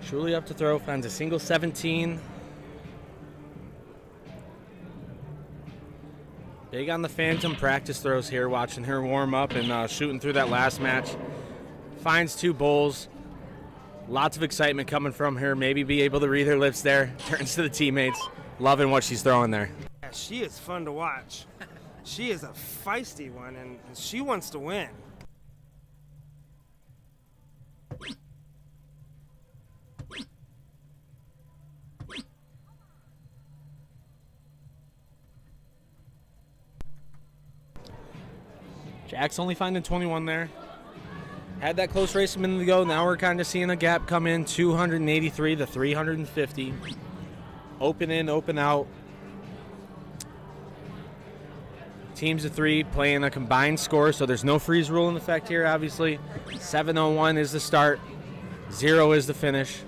Speaker 1: Truly up to throw, finds a single 17. Big on the Phantom practice throws here, watching her warm up and shooting through that last match. Finds 2 bowls. Lots of excitement coming from her. Maybe be able to read her lips there. Turns to the teammates. Loving what she's throwing there.
Speaker 2: Yeah, she is fun to watch. She is a feisty one, and she wants to win.
Speaker 1: Jack's only finding 21 there. Had that close race a minute ago. Now we're kind of seeing a gap come in, 283 to 350. Open in, open out. Teams of 3 playing a combined score, so there's no freeze rule in effect here, obviously. 7:01 is the start. 0 is the finish.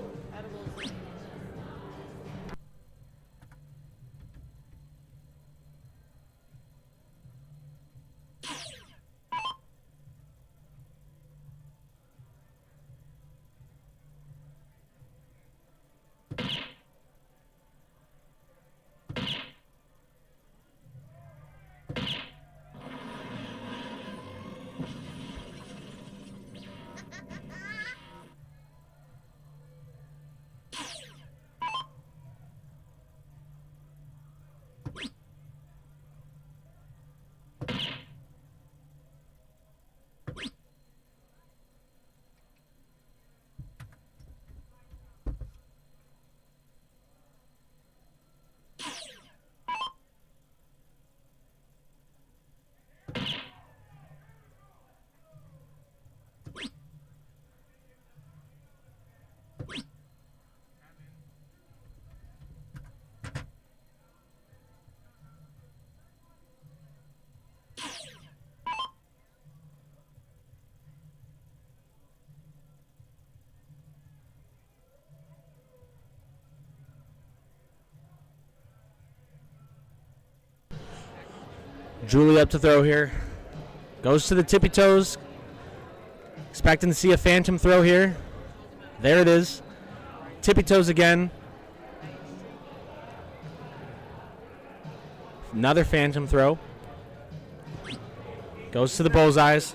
Speaker 1: Julie up to throw here. Goes to the tippy toes. Expecting to see a phantom throw here. There it is. Tippy toes again. Another phantom throw. Goes to the bullseyes.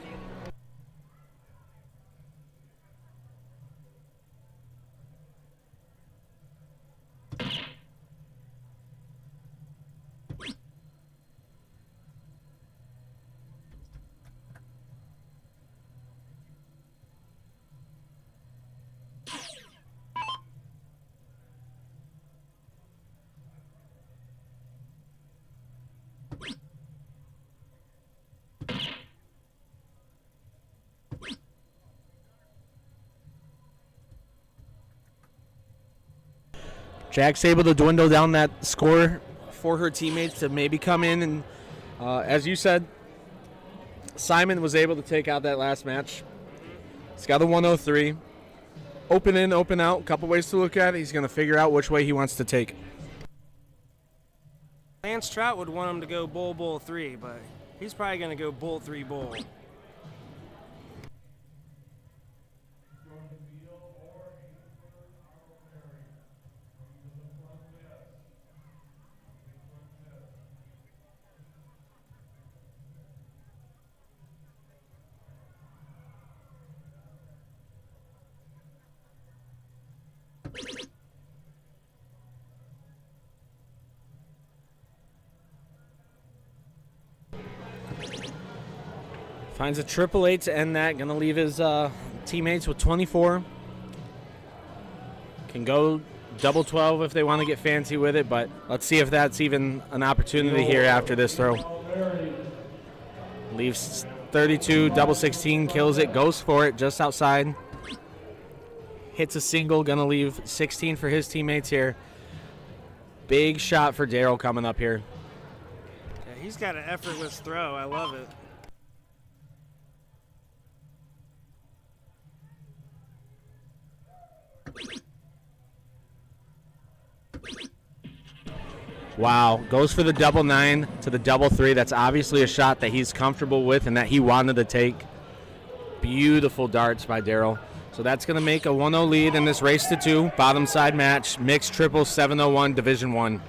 Speaker 1: Jack's able to dwindle down that score for her teammates to maybe come in. And as you said, Simon was able to take out that last match. He's got a 103. Open in, open out. A couple ways to look at it. He's going to figure out which way he wants to take.
Speaker 2: Lance Trout would want him to go bull, bull 3, but he's probably going to go bull 3, bull.
Speaker 1: Finds a 888 to end that. Going to leave his teammates with 24. Can go double 12 if they want to get fancy with it, but let's see if that's even an opportunity here after this throw. Leaves 32, double 16, kills it, goes for it just outside. Hits a single, going to leave 16 for his teammates here. Big shot for Daryl coming up here.
Speaker 2: Yeah, he's got an effortless throw. I love it.
Speaker 1: Wow, goes for the double 9 to the double 3. That's obviously a shot that he's comfortable with and that he wanted to take. Beautiful darts by Daryl. So that's going to make a 1-0 lead in this race to 2. Bottom side match, mixed triple 701 Division 1.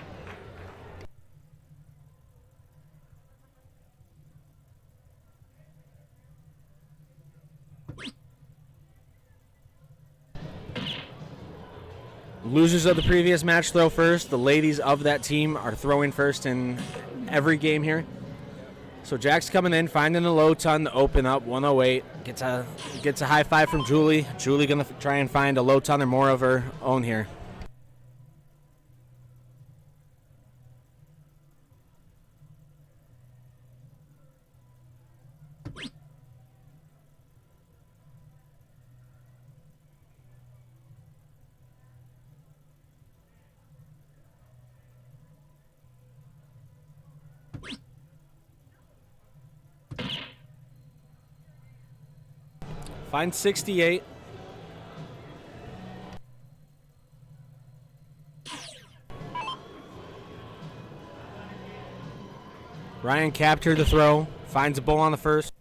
Speaker 1: Losers of the previous match throw first. The ladies of that team are throwing first in every game here. So Jack's coming in, finding a low ton to open up, 108. Gets a high five from Julie. Julie going to try and find a low ton or more of her own here. Finds 68. Ryan captured the throw. Finds a bull on the first.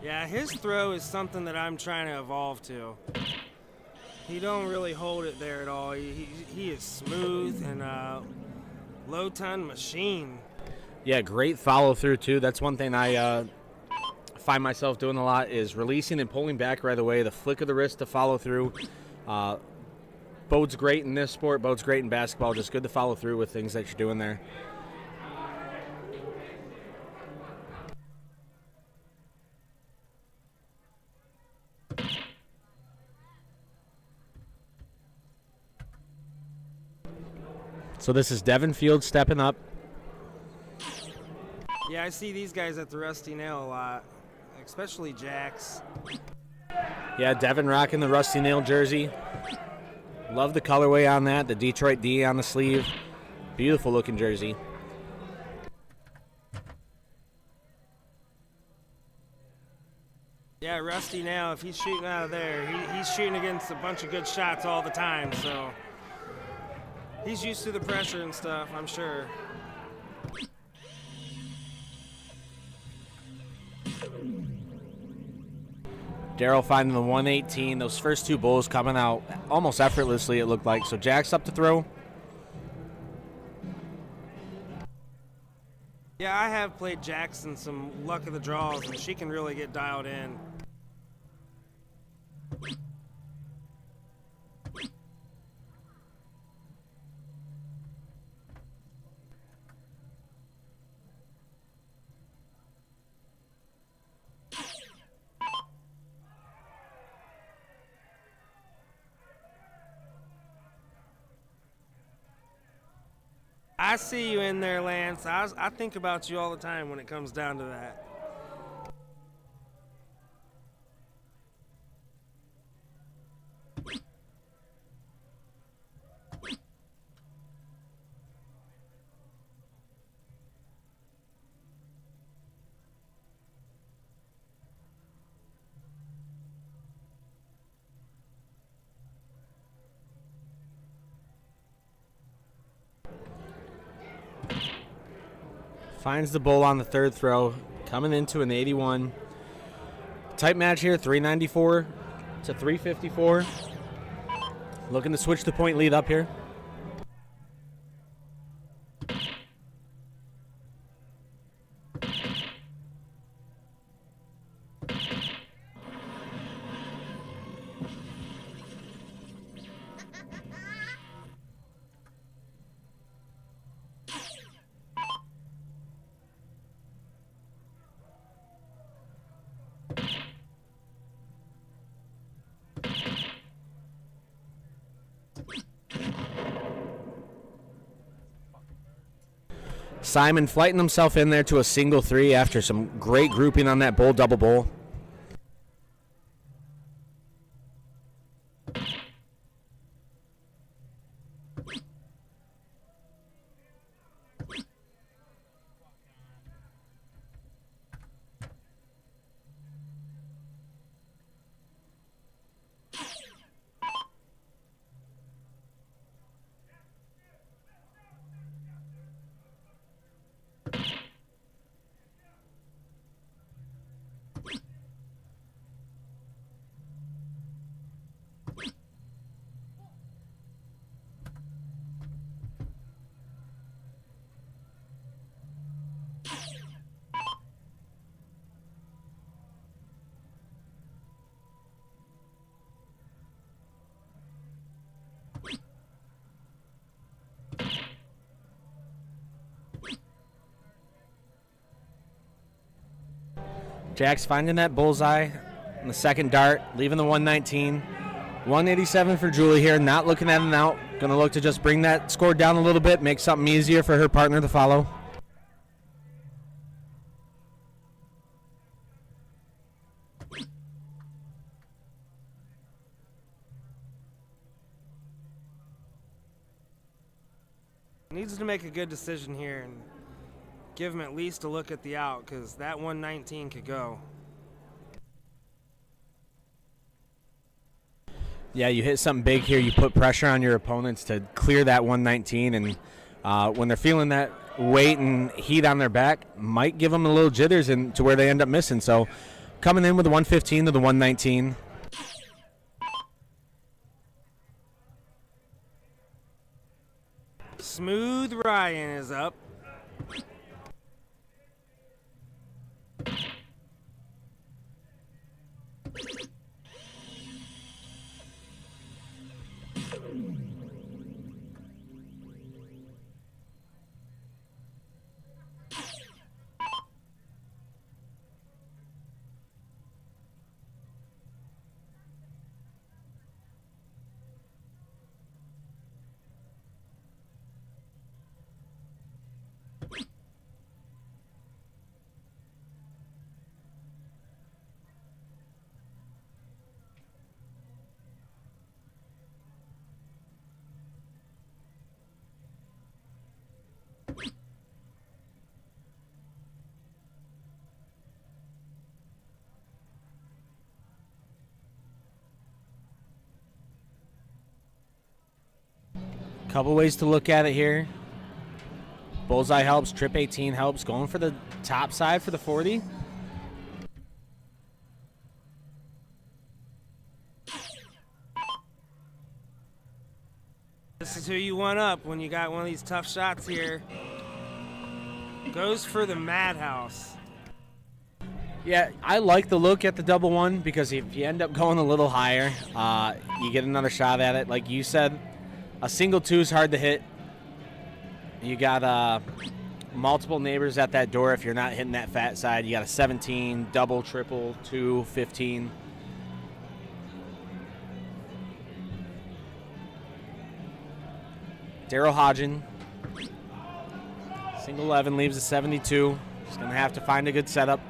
Speaker 2: Yeah, his throw is something that I'm trying to evolve to. He don't really hold it there at all. He is smooth and low ton machine.
Speaker 1: Yeah, great follow through too. That's one thing I find myself doing a lot is releasing and pulling back right away. The flick of the wrist to follow through. Bodes great in this sport. Bodes great in basketball. Just good to follow through with things that you're doing there. So this is Devin Fields stepping up.
Speaker 2: Yeah, I see these guys at the Rusty Nail a lot, especially Jax.
Speaker 1: Yeah, Devin rocking the Rusty Nail jersey. Love the colorway on that, the Detroit D on the sleeve. Beautiful looking jersey.
Speaker 2: Yeah, Rusty Nail, if he's shooting out of there, he's shooting against a bunch of good shots all the time, so he's used to the pressure and stuff, I'm sure.
Speaker 1: Daryl finding the 118. Those first two bulls coming out almost effortlessly, it looked like. So Jack's up to throw.
Speaker 2: Yeah, I have played Jackson some luck of the draws, and she can really get dialed in. I see you in there, Lance. I think about you all the time when it comes down to that.
Speaker 1: Finds the bull on the third throw. Coming into an 81. Tight match here, 394 to 354. Looking to switch the point lead up here. Simon flighting himself in there to a single three after some great grouping on that bull double bull. Jack's finding that bullseye in the second dart, leaving the 119. 187 for Julie here, not looking at an out. Going to look to just bring that score down a little bit, make something easier for her partner to follow.
Speaker 2: Needs to make a good decision here and give him at least a look at the out, because that 119 could go.
Speaker 1: Yeah, you hit something big here. You put pressure on your opponents to clear that 119, and when they're feeling that weight and heat on their back, might give them a little jitters and to where they end up missing. So coming in with the 115 to the 119.
Speaker 2: Smooth Ryan is up.
Speaker 1: Couple ways to look at it here. Bullseye helps, trip 18 helps. Going for the top side for the 40.
Speaker 2: This is who you want up when you got one of these tough shots here. Goes for the madhouse.
Speaker 1: Yeah, I like the look at the double one because if you end up going a little higher, you get another shot at it. Like you said, a single two is hard to hit. You got multiple neighbors at that door if you're not hitting that fat side. You got a 17, double, triple, 2, 15. Daryl Hodgen. Single 11 leaves a 72. He's going to have to find a good setup.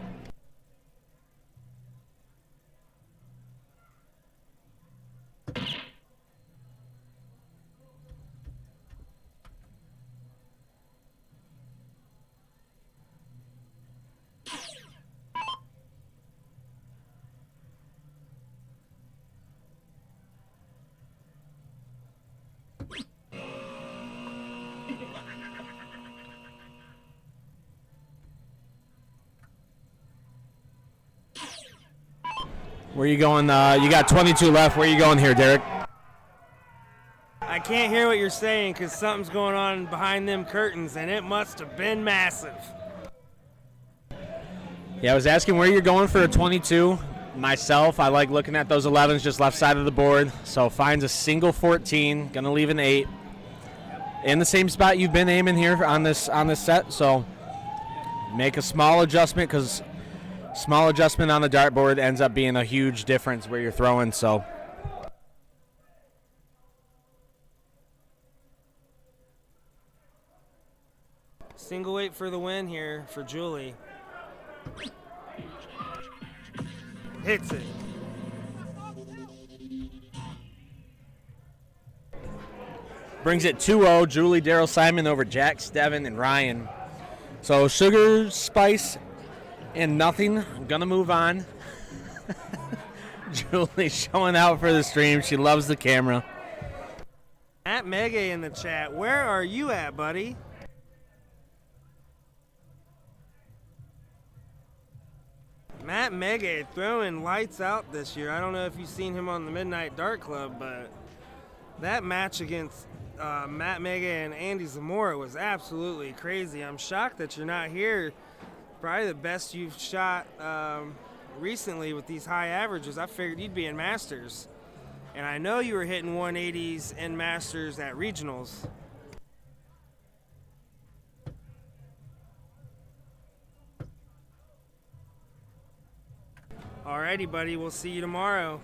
Speaker 1: Where you going? You got 22 left. Where you going here, Derek?
Speaker 2: I can't hear what you're saying because something's going on behind them curtains, and it must have been massive.
Speaker 1: Yeah, I was asking where you're going for a 22. Myself, I like looking at those 11s just left side of the board. So finds a single 14, gonna leave an 8. In the same spot you've been aiming here on this set. So make a small adjustment because small adjustment on the dartboard ends up being a huge difference where you're throwing. So
Speaker 2: Single 8 for the win here for Julie. Hits it.
Speaker 1: brings it 2-0. Julie, Daryl, Simon over Jack, Steven, and Ryan. So sugar, spice, and nothing. I'm going to move on. Julie showing out for the stream. She loves the camera.
Speaker 2: Matt Mege in the chat. Where are you at, buddy? Matt Mege throwing lights out this year. I don't know if you've seen him on the Midnight Dart Club, but that match against Matt Mege and Andy Zamora was absolutely crazy. I'm shocked that you're not here. Probably the best you've shot recently with these high averages. I figured you'd be in Masters. And I know you were hitting 180s in Masters at Regionals. Alrighty, buddy. We'll see you tomorrow.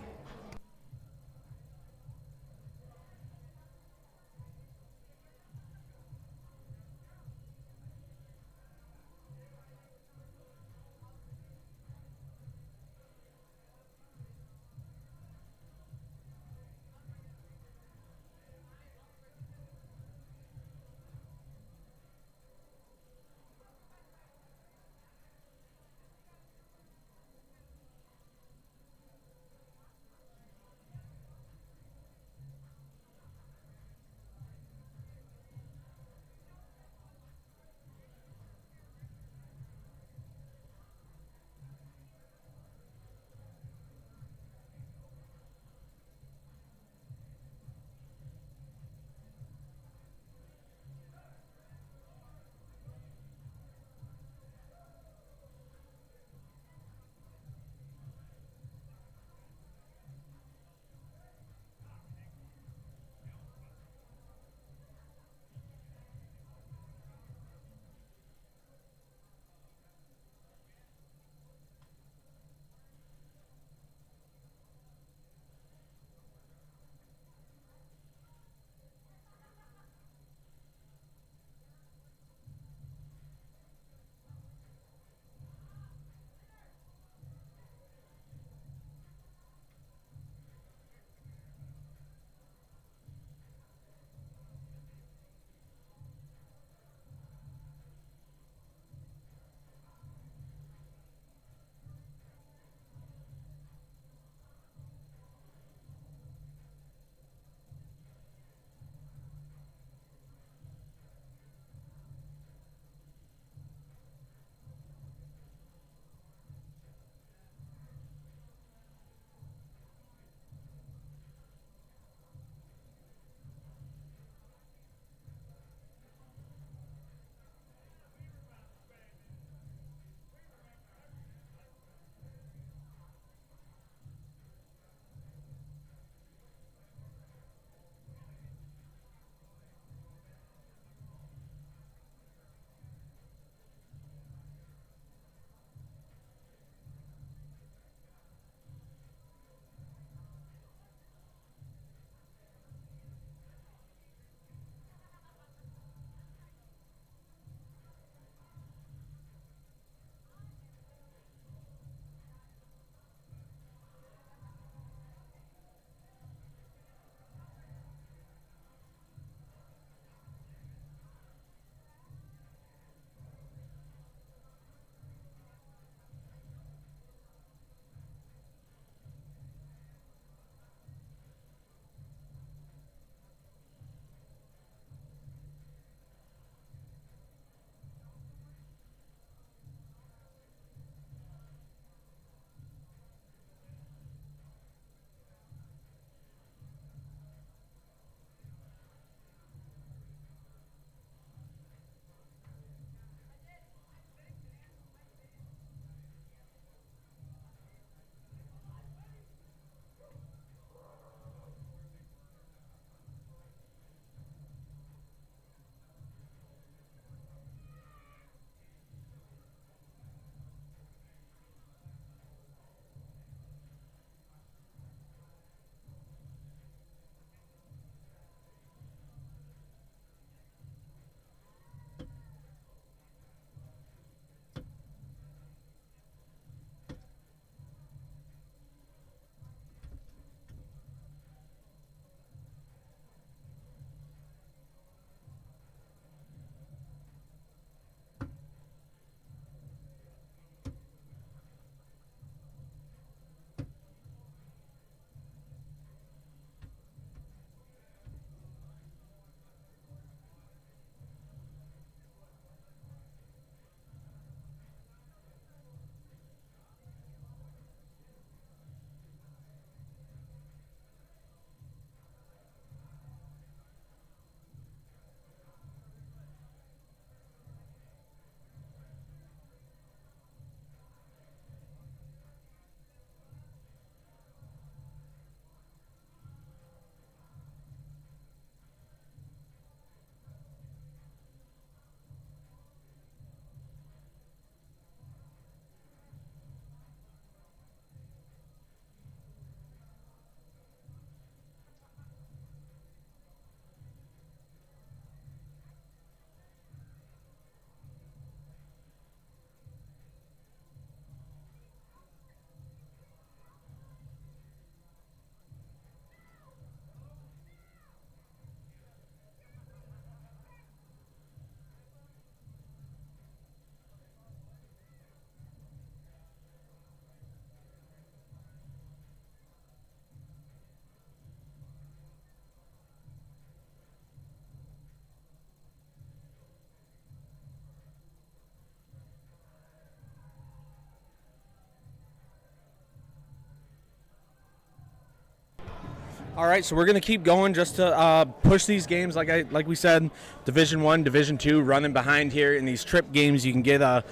Speaker 1: All right, so we're gonna keep going just to push these games. Like we said, Division One, Division Two, running behind here in these trip games. You can get a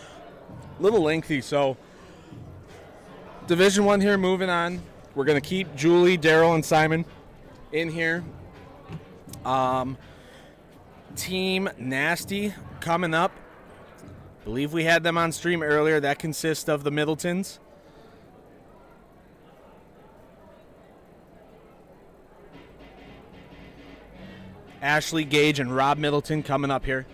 Speaker 1: little lengthy. So Division One here, moving on. We're gonna keep Julie, Daryl, and Simon in here. Team Nasty coming up. Believe we had them on stream earlier. That consists of the Middletons. Ashley Gage and Rob Middleton coming up here.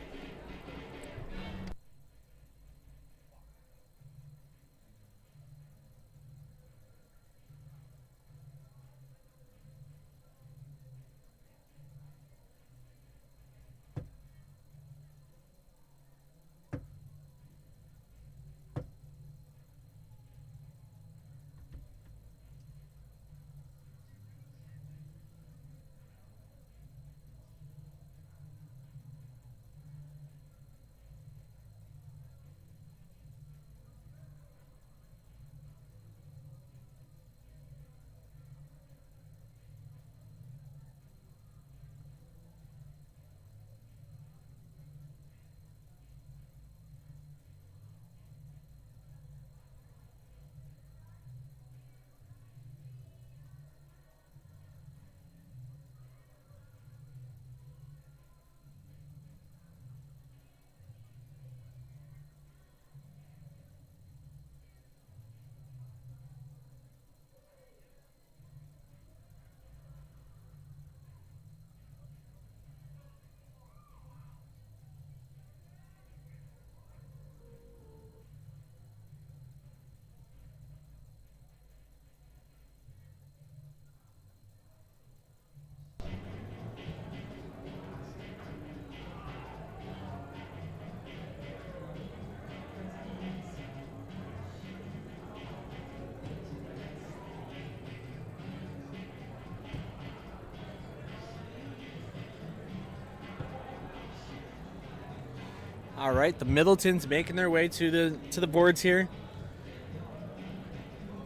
Speaker 1: All right, the Middletons making their way to the boards here.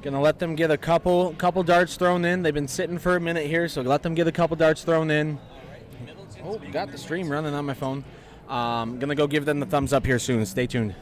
Speaker 1: Gonna let them get a couple darts thrown in. They've been sitting for a minute here, so let them get a couple darts thrown in. Oh, got the stream running on my phone. Gonna go give them the thumbs up here soon. Stay tuned.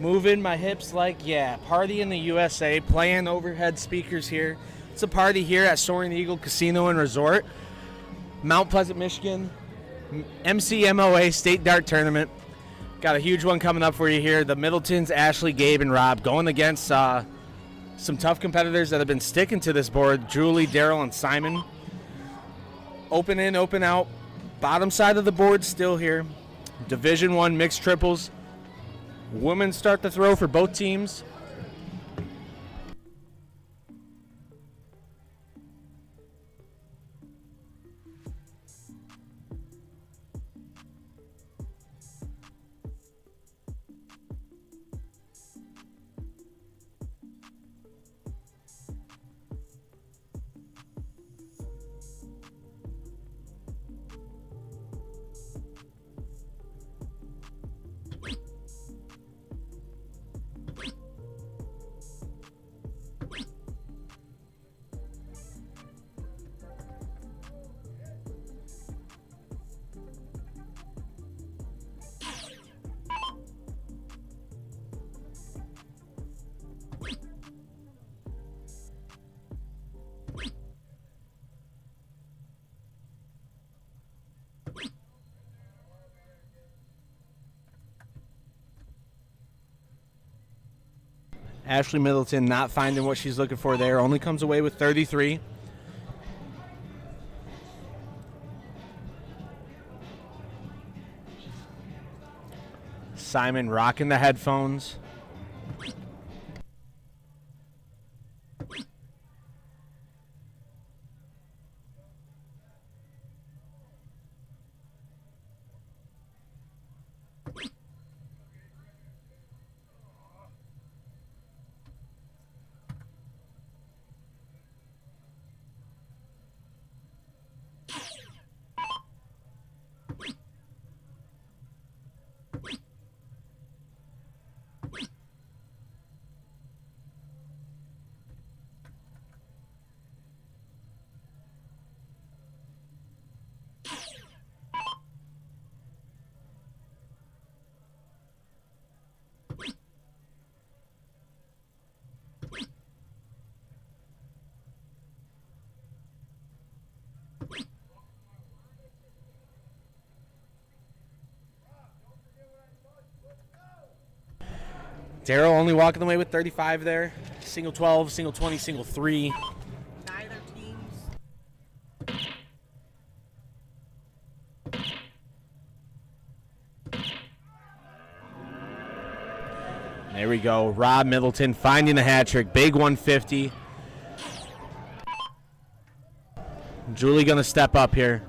Speaker 1: moving my hips like, yeah, party in the USA, playing overhead speakers here. It's a party here at Soaring Eagle Casino and Resort, Mount Pleasant, Michigan, MCMOA State Dart Tournament. Got a huge one coming up for you here. The Middletons, Ashley, Gabe, and Rob going against some tough competitors that have been sticking to this board, Julie, Daryl, and Simon. Open in, open out. Bottom side of the board still here. Division I mixed triples. Women start the throw for both teams. Ashley Middleton not finding what she's looking for there. Only comes away with 33. Simon rocking the headphones. Daryl only walking away with 35 there. Single 12, single 20, single 3.
Speaker 3: Neither teams.
Speaker 1: There we go. Rob Middleton finding the hat trick. Big 150. Julie going to step up here.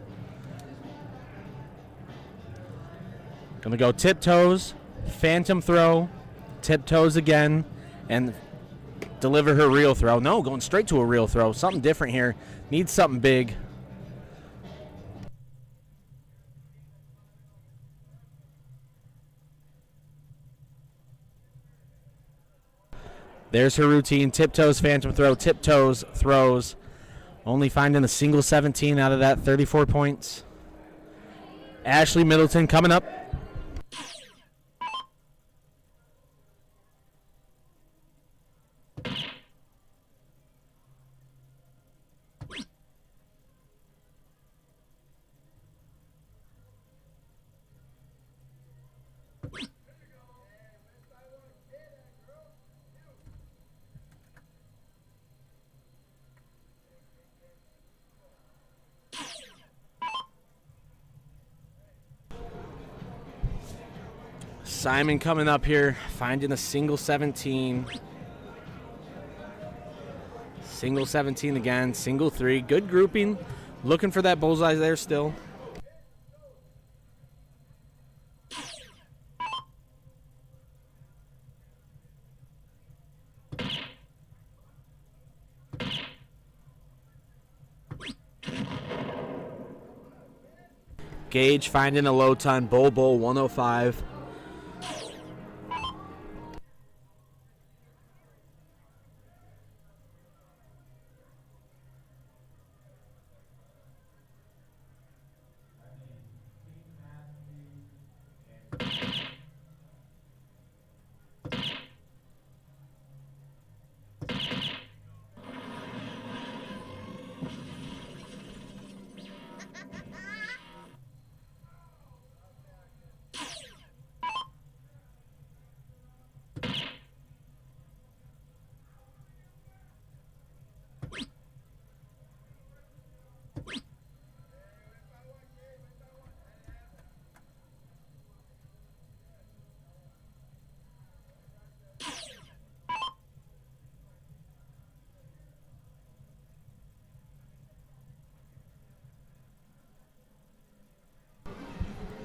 Speaker 1: Going to go tiptoes, phantom throw, tiptoes again, and deliver her real throw. No, going straight to a real throw. Something different here. Needs something big. There's her routine. Tiptoes, phantom throw, tiptoes, throws. Only finding a single 17 out of that 34 points. Ashley Middleton coming up. Simon coming up here, finding a single 17. Single 17 again, single 3. Good grouping. Looking for that bullseye there still. Gage finding a low ton, Bull 105.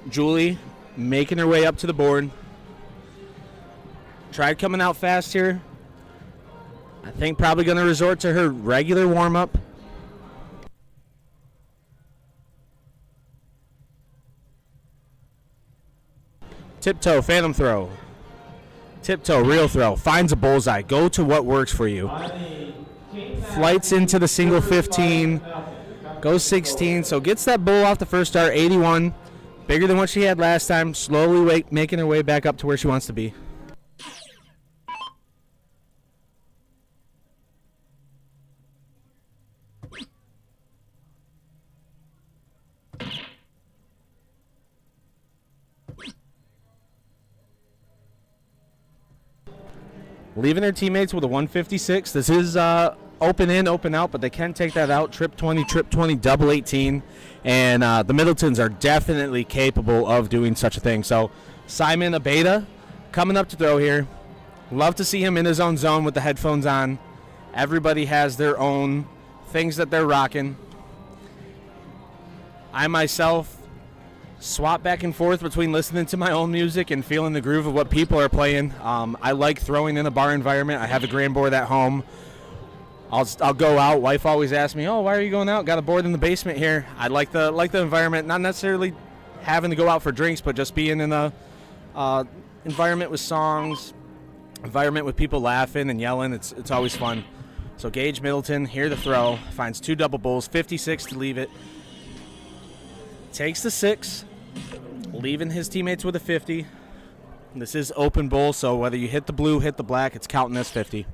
Speaker 1: Julie making her way up to the board. Tried coming out fast here. I think probably going to resort to her regular warm-up. Tiptoe, phantom throw. Tiptoe, real throw. Finds a bullseye. Go to what works for you. Flights into the single 15. Goes 16. So gets that bull off the first start, 81. Bigger than what she had last time. Slowly making her way back up to where she wants to be. Leaving their teammates with a 156. This is open in, open out, but they can take that out. Trip 20, double 18. And the Middletons are definitely capable of doing such a thing. So Simon Abeda coming up to throw here. Love to see him in his own zone with the headphones on. Everybody has their own things that they're rocking. I myself swap back and forth between listening to my own music and feeling the groove of what people are playing. I like throwing in a bar environment. I have a grand board at home. I'll go out. Wife always asks me, "Oh, why are you going out? Got a board in the basement here." I like the environment, not necessarily having to go out for drinks, but just being in a environment with songs, environment with people laughing and yelling. It's always fun. So Gage Middleton, here to throw, finds two double bulls, 56 to leave it. Takes the 6, leaving his teammates with a 50. This is open bowl, so whether you hit the blue, hit the black, it's counting as 50.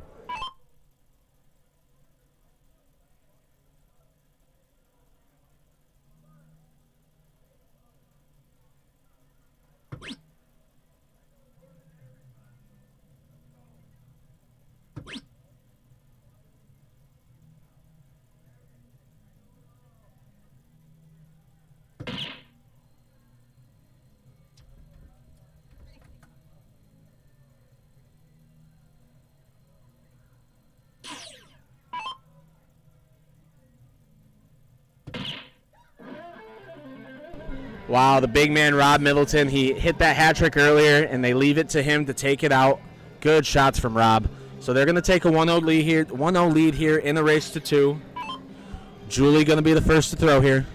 Speaker 1: Wow, the big man, Rob Middleton, he hit that hat trick earlier, and they leave it to him to take it out. Good shots from Rob. So they're going to take a 1-0 lead here in the race to 2. Julie going to be the first to throw here.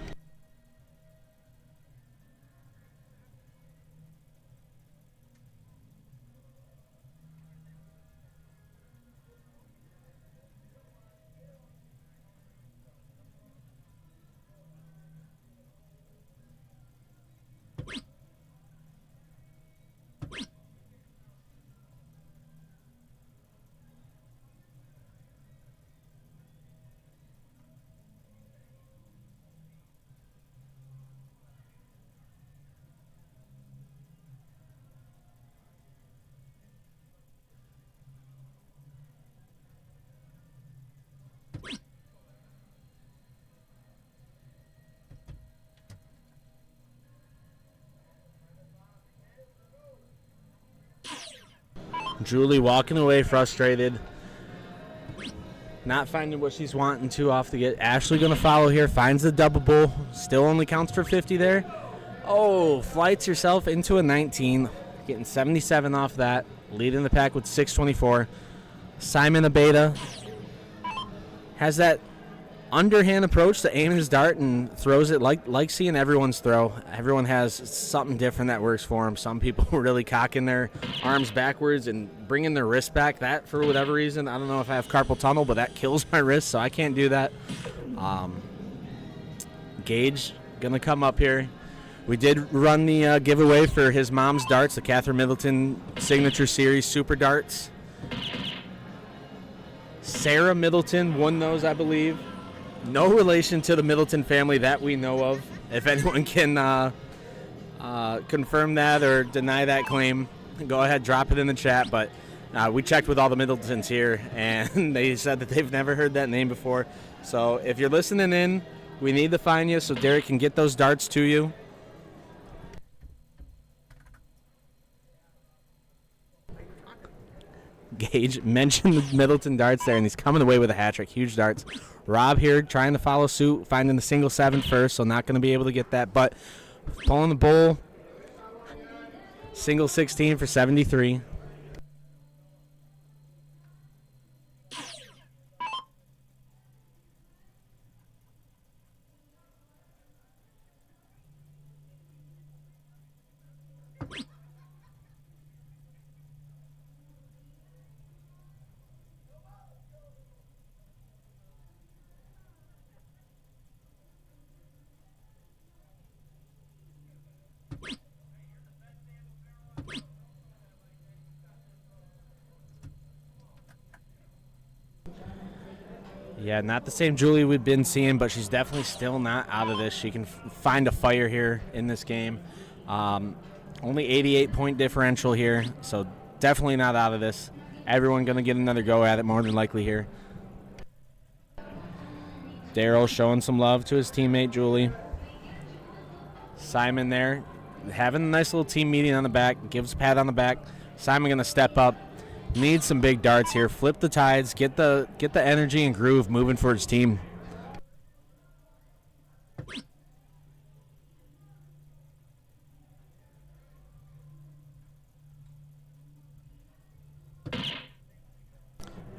Speaker 1: Julie walking away frustrated. Not finding what she's wanting to off the get. Ashley going to follow here. Finds the double bull. Still only counts for 50 there. Oh, flights herself into a 19. Getting 77 off that. Leading the pack with 624. Simon Abeda has that underhand approach to aim his dart and throws it like seeing everyone's throw. Everyone has something different that works for them. Some people really cocking their arms backwards and bringing their wrist back. That, for whatever reason, I don't know if I have carpal tunnel, but that kills my wrist, so I can't do that. Gage going to come up here. We did run the giveaway for his mom's darts, the Catherine Middleton Signature Series Super Darts. Sarah Middleton won those, I believe. No relation to the Middleton family that we know of. If anyone can confirm that or deny that claim, go ahead, drop it in the chat. But we checked with all the Middletons here, and they said that they've never heard that name before. So if you're listening in, we need to find you so Derek can get those darts to you. Gage mentioned the Middleton darts there, and he's coming away with a hat trick. Huge darts. Rob here trying to follow suit, finding the single 7 first, so not going to be able to get that. But pulling the bull, Single 16 for 73. Yeah, not the same Julie we've been seeing, but she's definitely still not out of this. She can find a fire here in this game. Only 88-point differential here, so definitely not out of this. Everyone going to get another go at it more than likely here. Daryl showing some love to his teammate, Julie. Simon there, having a nice little team meeting on the back, gives a pat on the back. Simon going to step up. Needs some big darts here. Flip the tides. Get the energy and groove moving for his team.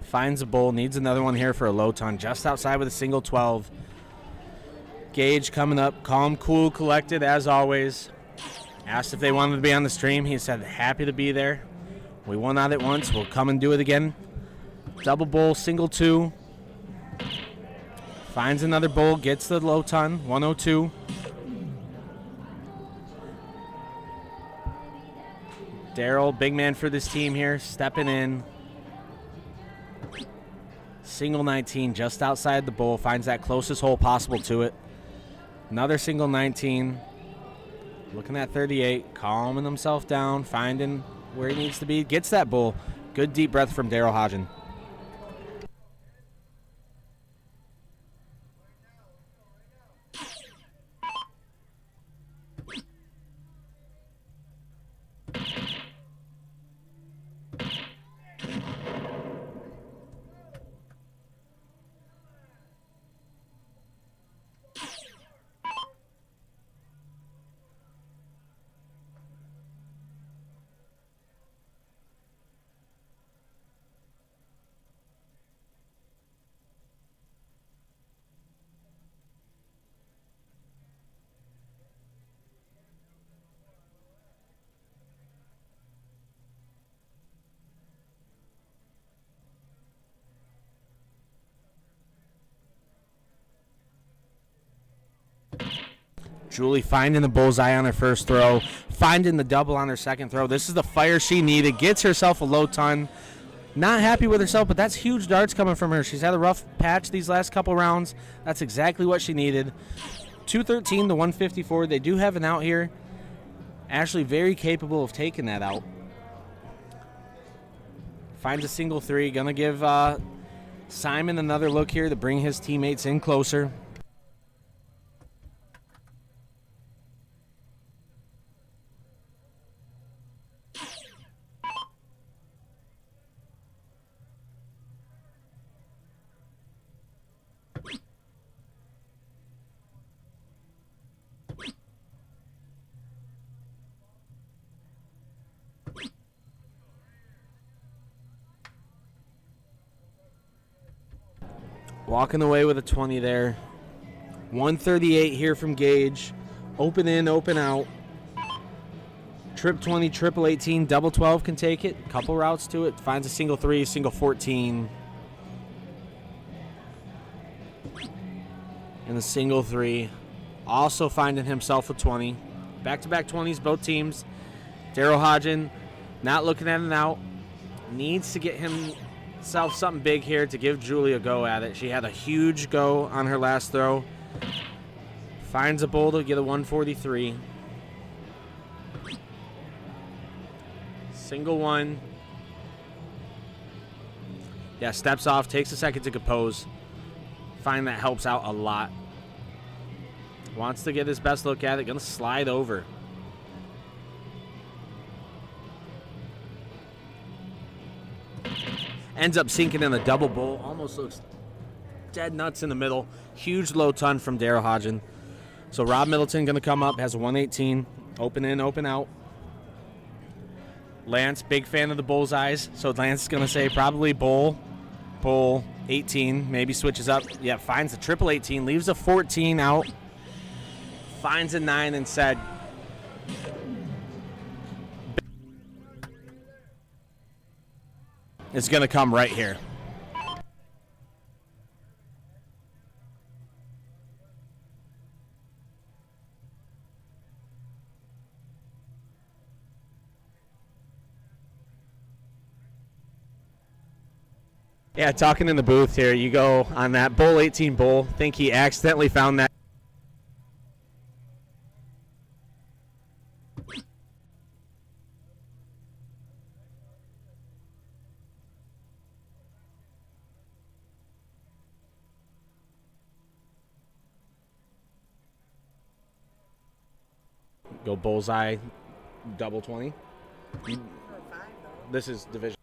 Speaker 1: Finds a bull. Needs another one here for a low ton. Just outside with a single 12. Gage coming up. Calm, cool, collected as always. Asked if they wanted to be on the stream. He said happy to be there. We won on it once. We'll come and do it again. Double bull, single 2. Finds another bull, gets the low ton, 102. Daryl, big man for this team here, stepping in. Single 19, just outside the bull. Finds that closest hole possible to it. Another single 19. Looking at 38, calming himself down, finding where he needs to be. Gets that bull. Good deep breath from Daryl Hodgen. Julie finding the bullseye on her first throw, finding the double on her second throw. This is the fire she needed. Gets herself a low ton. Not happy with herself, but that's huge darts coming from her. She's had a rough patch these last couple rounds. That's exactly what she needed. 213 to 154. They do have an out here. Ashley very capable of taking that out. Finds a single 3. Gonna give Simon another look here to bring his teammates in closer. Walking away with a 20 there. 138 here from Gage. Open in, open out. Trip 20, triple 18, double 12 can take it. Couple routes to it. Finds a single 3, single 14. And a single 3. Also finding himself a 20. Back-to-back 20s, both teams. Daryl Hodgen not looking at an out. Needs to get himself something big here to give Julie a go at it. She had a huge go on her last throw. Finds a bull to get a 143. Single 1. Yeah, steps off, takes a second to compose. Find that helps out a lot. Wants to get his best look at it. Gonna slide over. Ends up sinking in a double bull. Almost looks dead nuts in the middle. Huge low ton from Daryl Hodgen. So Rob Middleton going to come up. Has a 118. Open in, open out. Lance, big fan of the bullseyes, so Lance is going to say probably bull, 18, maybe switches up. Yeah, finds the triple 18, leaves a 14 out, finds a 9 and said, it's going to come right here. Yeah, talking in the booth here, you go on that bull 18 bull, think he accidentally found that. Go bullseye, double 20. This is division.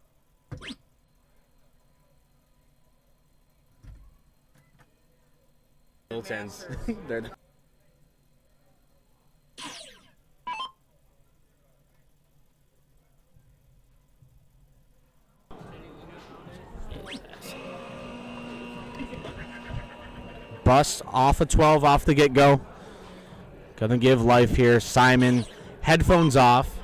Speaker 1: Tens. They're bust off a 12 off the get-go. Gonna give life here. Simon, headphones off.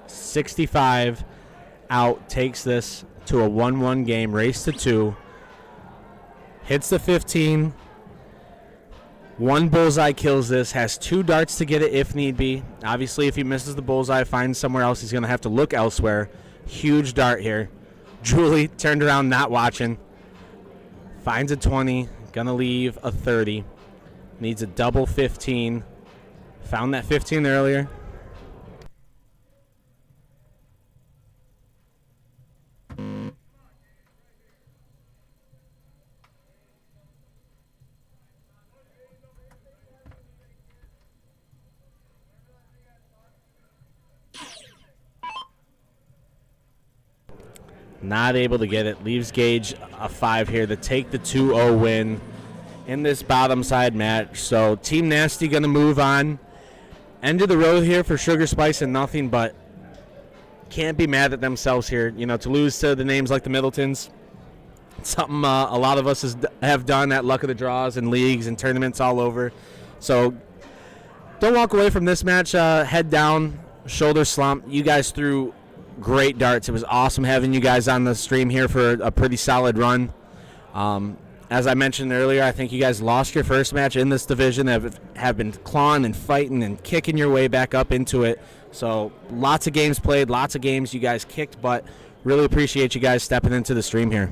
Speaker 1: .65 out, takes this to a 1-1 game, race to 2. Hits the 15. One bullseye kills this, has 2 darts to get it if need be. Obviously, if he misses the bullseye, finds somewhere else, he's going to have to look elsewhere. Huge dart here. Julie turned around, not watching. Finds a 20, going to leave a 30. Needs a double 15. Found that 15 earlier. Not able to get it. Leaves Gage a 5 here to take the 2-0 win in this bottom side match. So Team Nasty going to move on. End of the road here for Sugar Spice and nothing, but can't be mad at themselves here. You know, to lose to the names like the Middletons, something a lot of us have done at Luck of the Draws and leagues and tournaments all over. So don't walk away from this match head down, shoulder slump. You guys threw great darts. It was awesome having you guys on the stream here for a pretty solid run. As I mentioned earlier, I think you guys lost your first match in this division, have been clawing and fighting and kicking your way back up into it. So lots of games played, lots of games you guys kicked, but really appreciate you guys stepping into the stream here.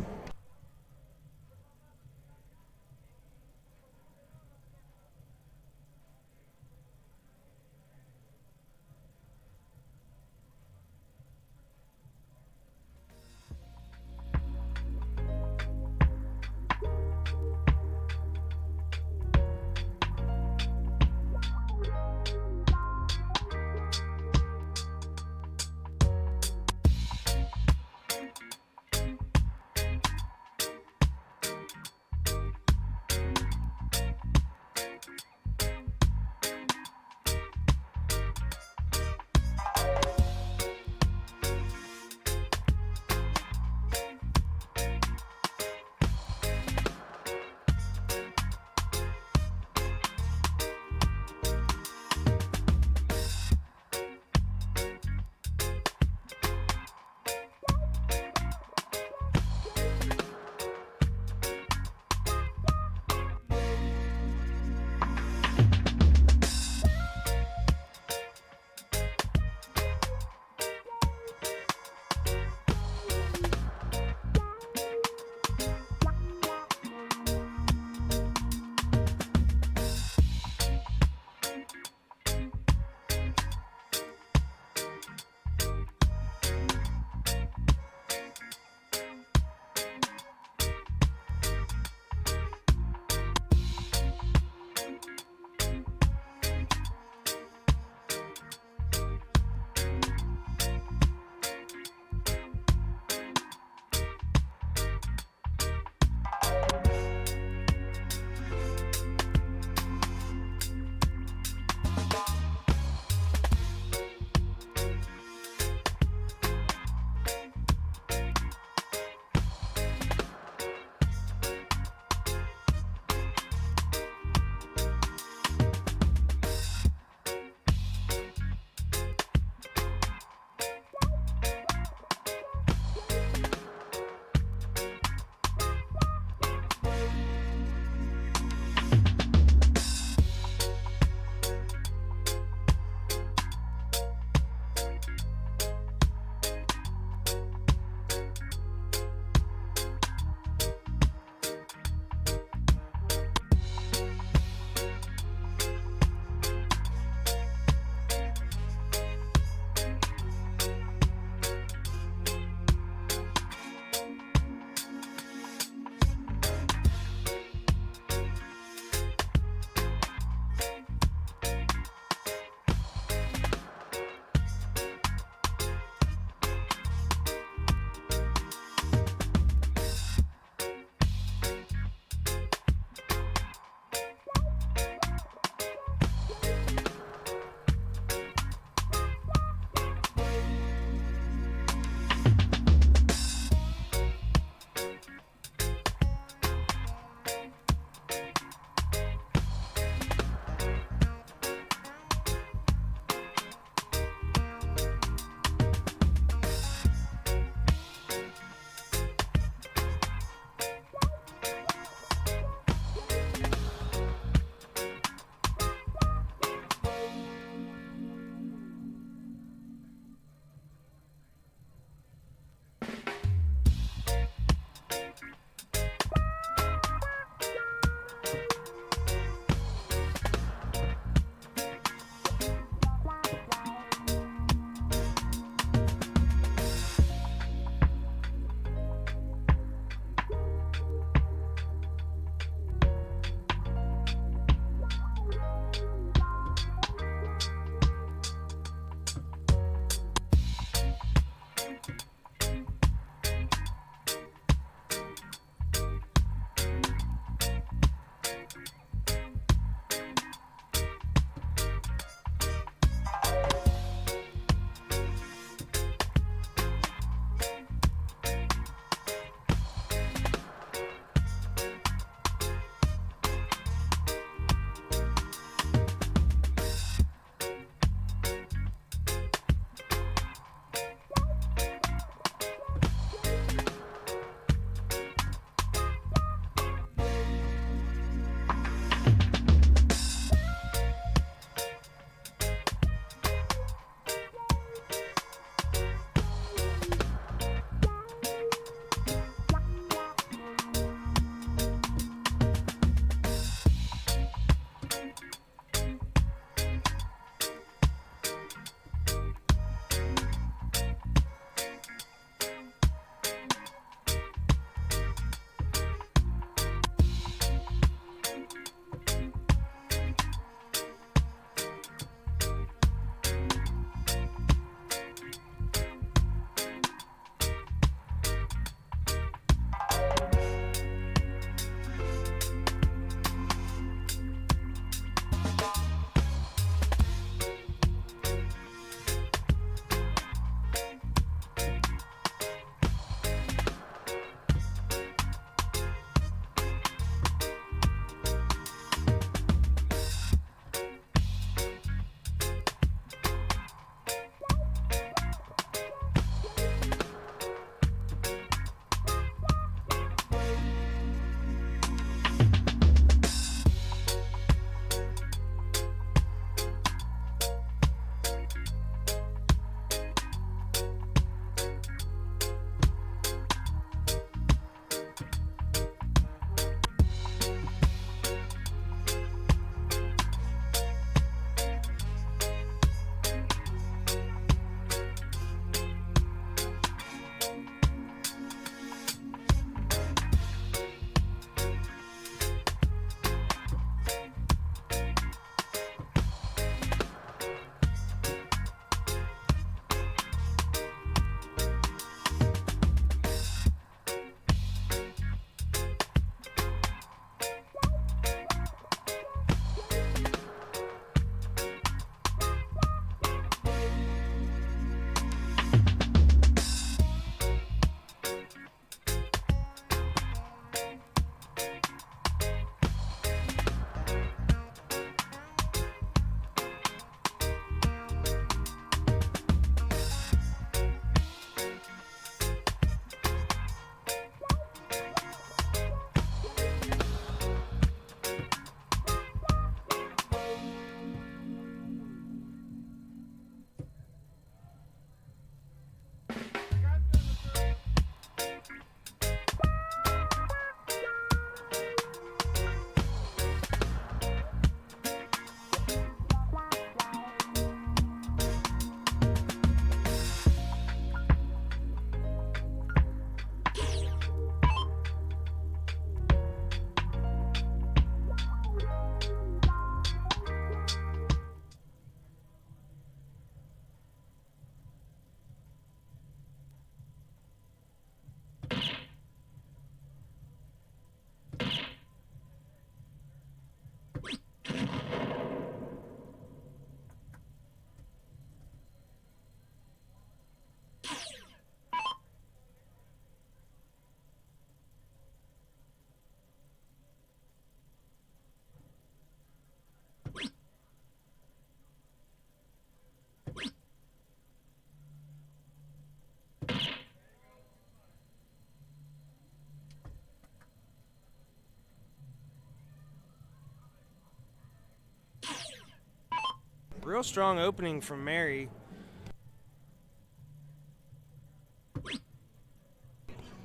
Speaker 2: Real strong opening from Mary.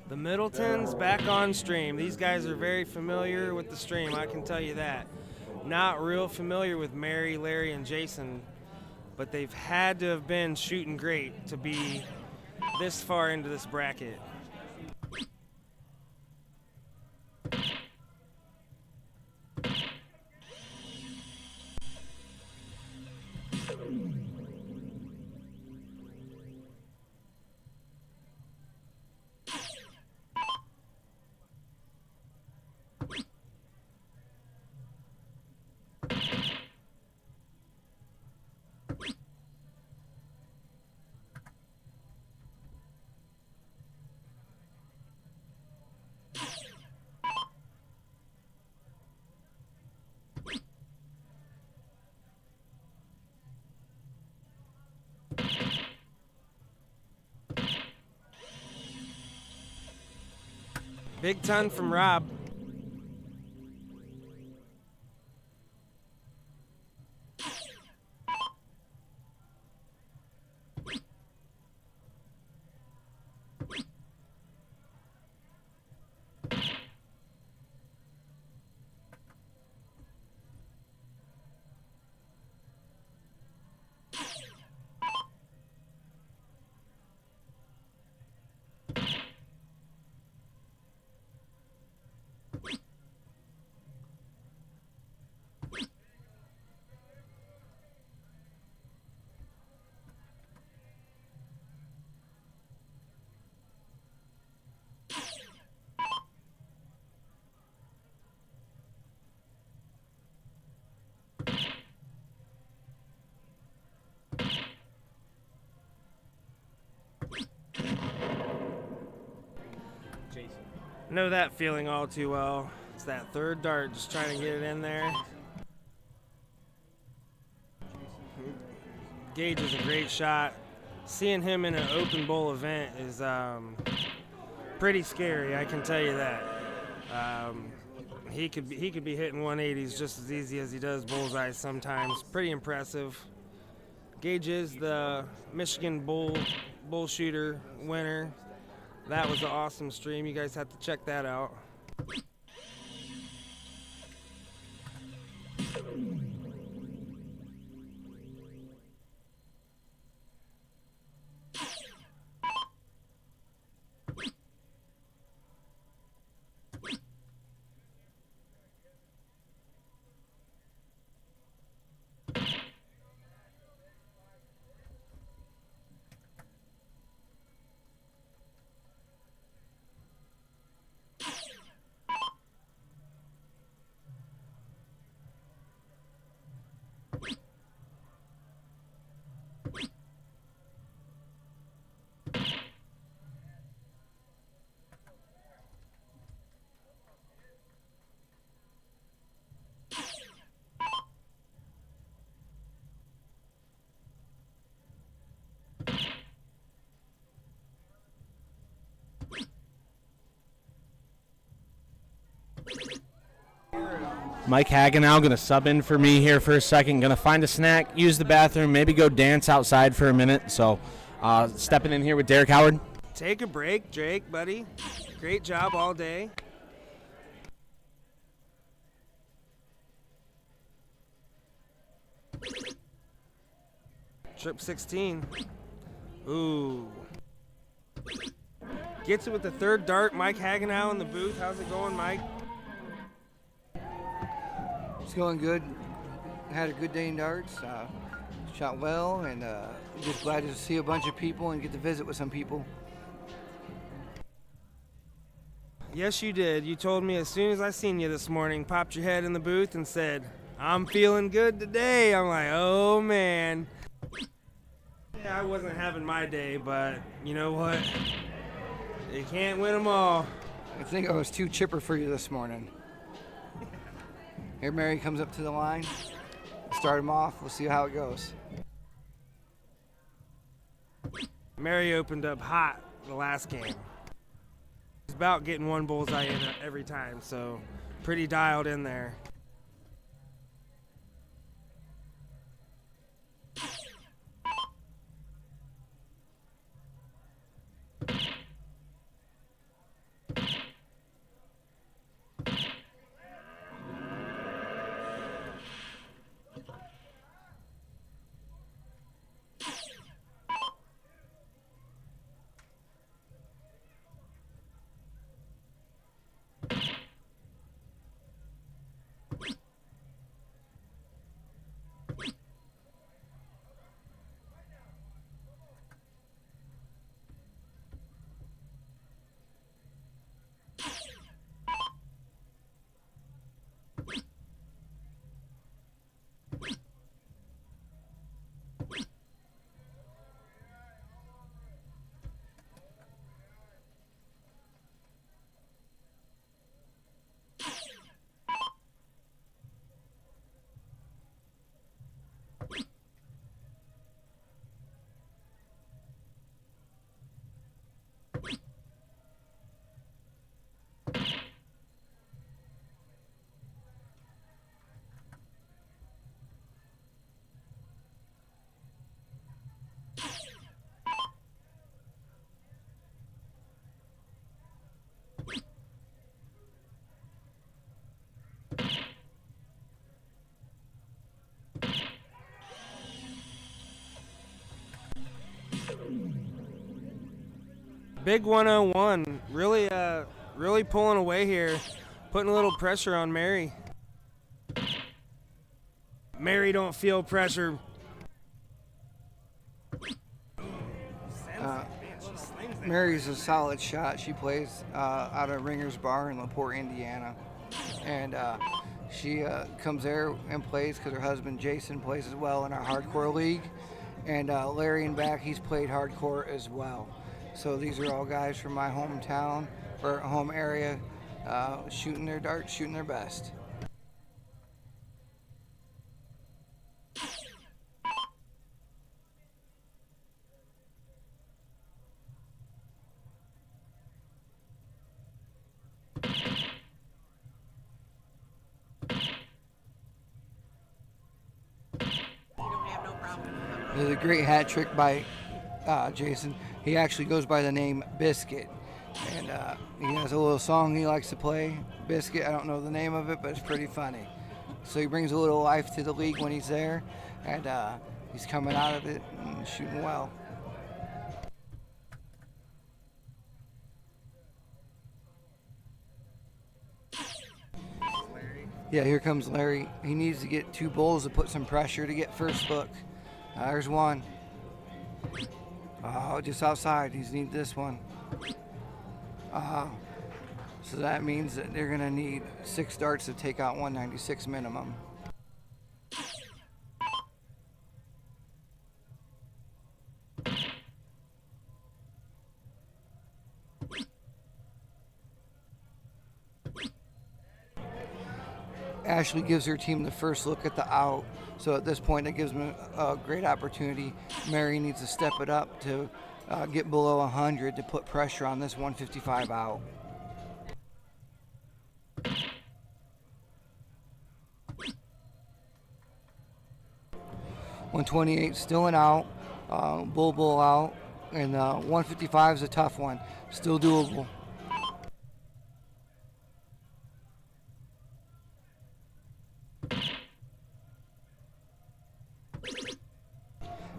Speaker 2: The Middletons back on stream. These guys are very familiar with the stream, I can tell you that. Not real familiar with Mary, Larry, and Jason, but they've had to have been shooting great to be this far into this bracket. Big ton from Rob. Know that feeling all too well. It's that third dart, just trying to get it in there. Gage is a great shot. Seeing him in an open bowl event is pretty scary, I can tell you that. He could be hitting 180s just as easy as he does bullseye sometimes. Pretty impressive. Gage is the Michigan bull shooter winner. That was an awesome stream. You guys have to check that out.
Speaker 1: Mike Hagenow going to sub in for me here for a second. Going to find a snack, use the bathroom, maybe go dance outside for a minute. So stepping in here with Derek Howard.
Speaker 2: Take a break, Drake, buddy. Great job all day. Trip 16. Ooh. Gets it with the third dart. Mike Hagenow in the booth. How's it going, Mike?
Speaker 5: It's going good. Had a good day in darts. Shot well, and just glad to see a bunch of people and get to visit with some people.
Speaker 2: Yes, you did. You told me as soon as I seen you this morning, popped your head in the booth and said, "I'm feeling good today." I'm like, oh, man. Yeah, I wasn't having my day, but you know what? You can't win them all.
Speaker 5: I think I was too chipper for you this morning. Here Mary comes up to the line. Start him off. We'll see how it goes.
Speaker 2: Mary opened up hot the last game. He's about getting one bullseye in every time, so pretty dialed in there. Big 101. Really pulling away here, putting a little pressure on Mary. Mary don't feel pressure.
Speaker 5: Mary's a solid shot. She plays out of Ringer's Bar in LaPorte, Indiana. And she comes there and plays because her husband Jason plays as well in our hardcore league. And Larry in back, he's played hardcore as well. So these are all guys from my hometown or home area shooting their darts, shooting their best. There's a great hat trick by Jason. He actually goes by the name Biscuit. And he has a little song he likes to play, Biscuit. I don't know the name of it, but it's pretty funny. So he brings a little life to the league when he's there, and he's coming out of it and shooting well. Yeah, here comes Larry. He needs to get 2 bowls to put some pressure to get first look. There's one. Oh, just outside. He's need this one. So that means that they're going to need 6 darts to take out 196 minimum. Ashley gives her team the first look at the out. So at this point, that gives them a great opportunity. Mary needs to step it up to get below 100 to put pressure on this 155 out. .128 still an out, bull out, and 155 is a tough one, still doable.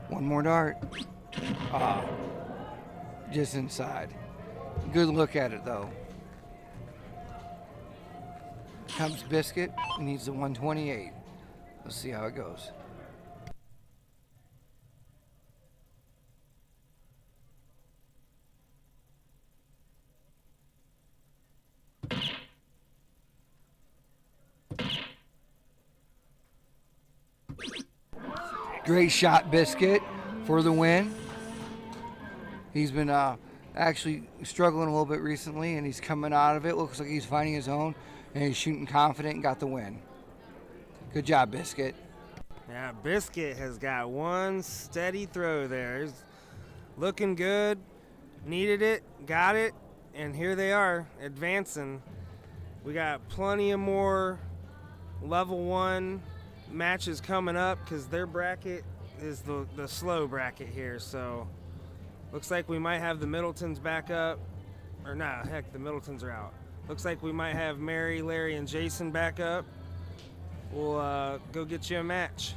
Speaker 5: One more dart. Just inside. Good look at it though. Comes Biscuit. He needs the 128. Let's see how it goes. Great shot, Biscuit, for the win. He's been actually struggling a little bit recently, and he's coming out of it. Looks like he's finding his own, and he's shooting confident and got the win. Good job, Biscuit.
Speaker 2: Yeah, Biscuit has got one steady throw there. He's looking good, needed it, got it, and here they are, advancing. We got plenty of more level 1 matches coming up because their bracket is the slow bracket here. So looks like we might have the Middletons back up. Or nah, heck, the Middletons are out. Looks like we might have Mary, Larry, and Jason back up. We'll go get you a match.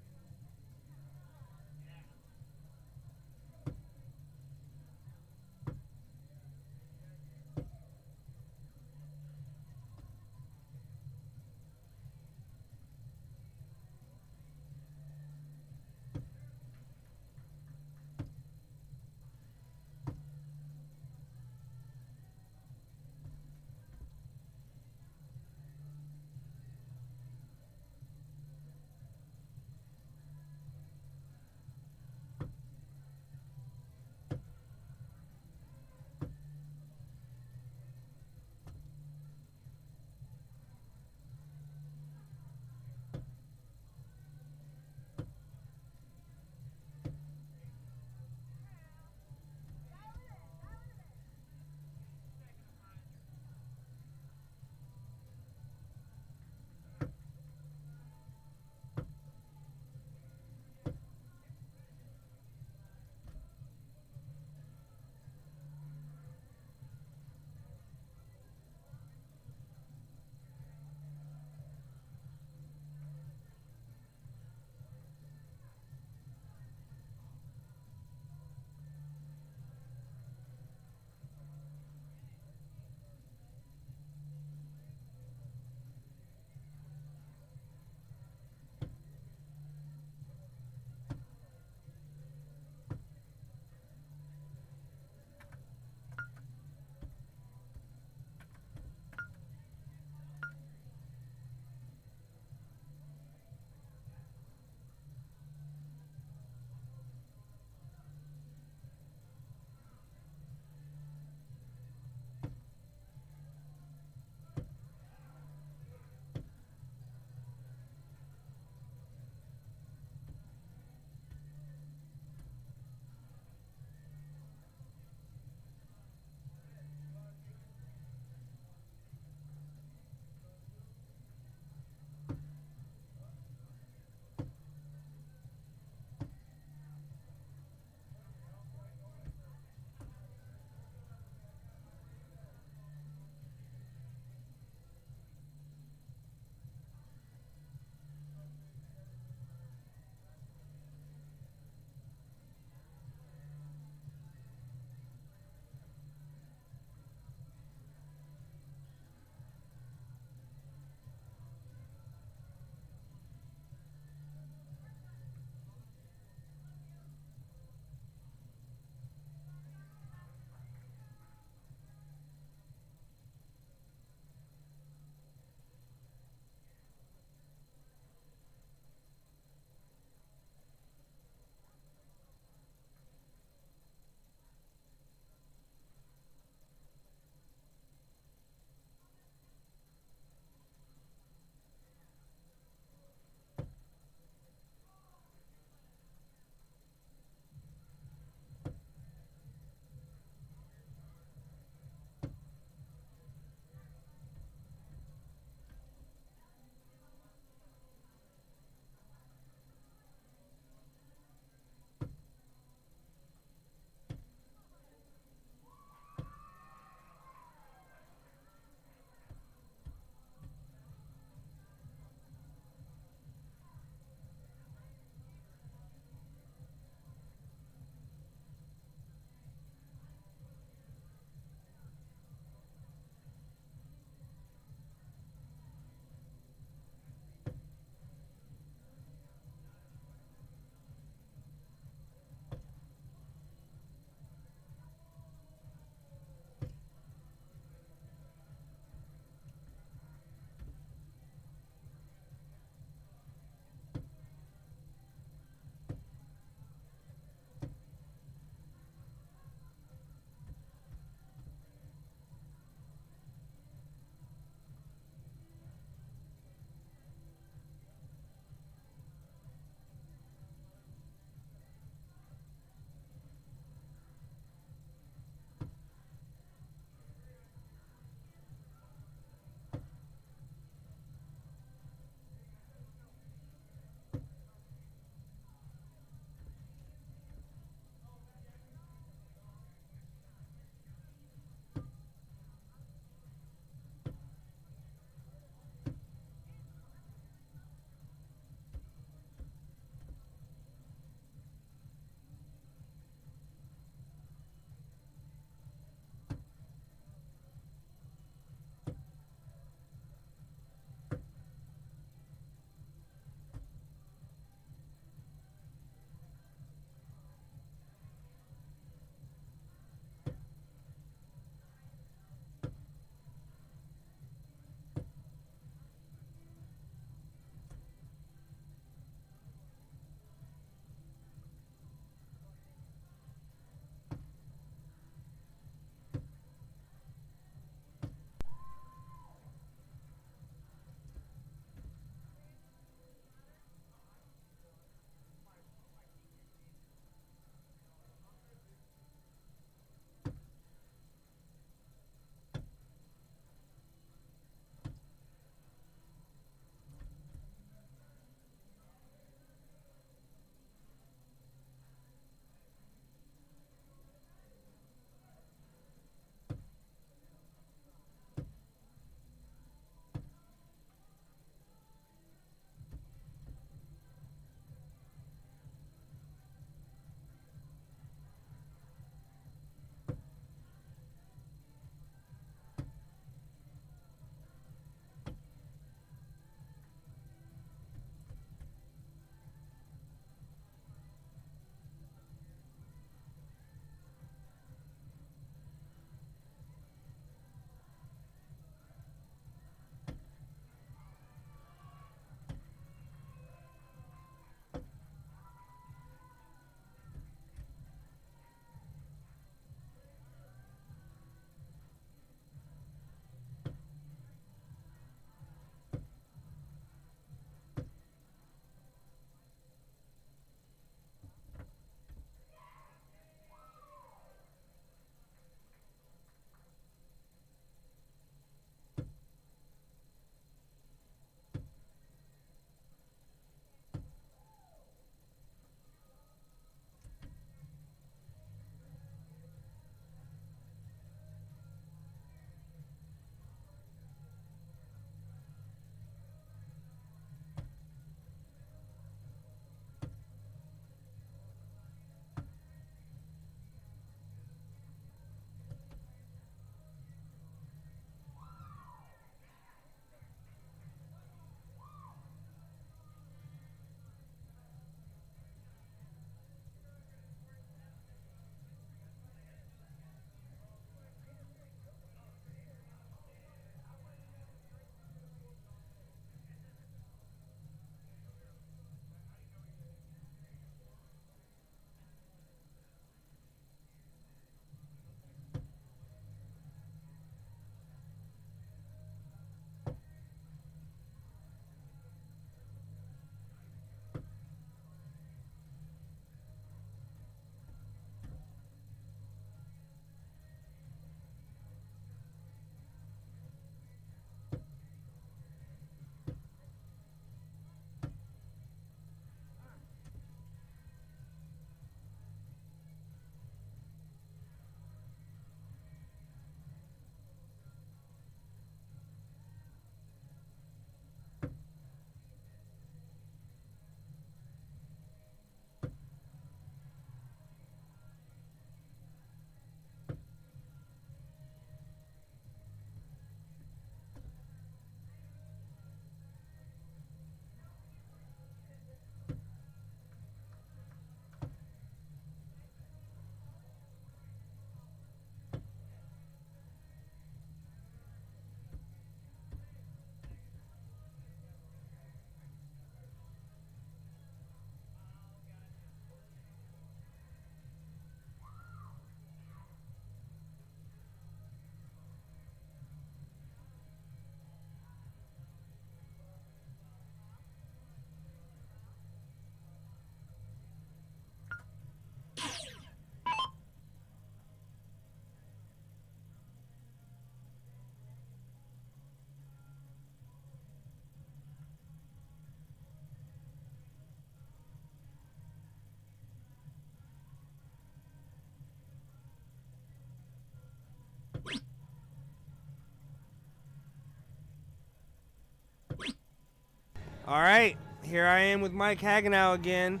Speaker 2: All right, here I am with Mike Hagenow again.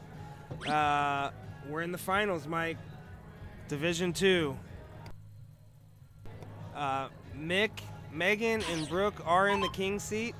Speaker 2: We're in the finals, Mike. Division 2. Mick, Megan, and Brooke are in the king seat.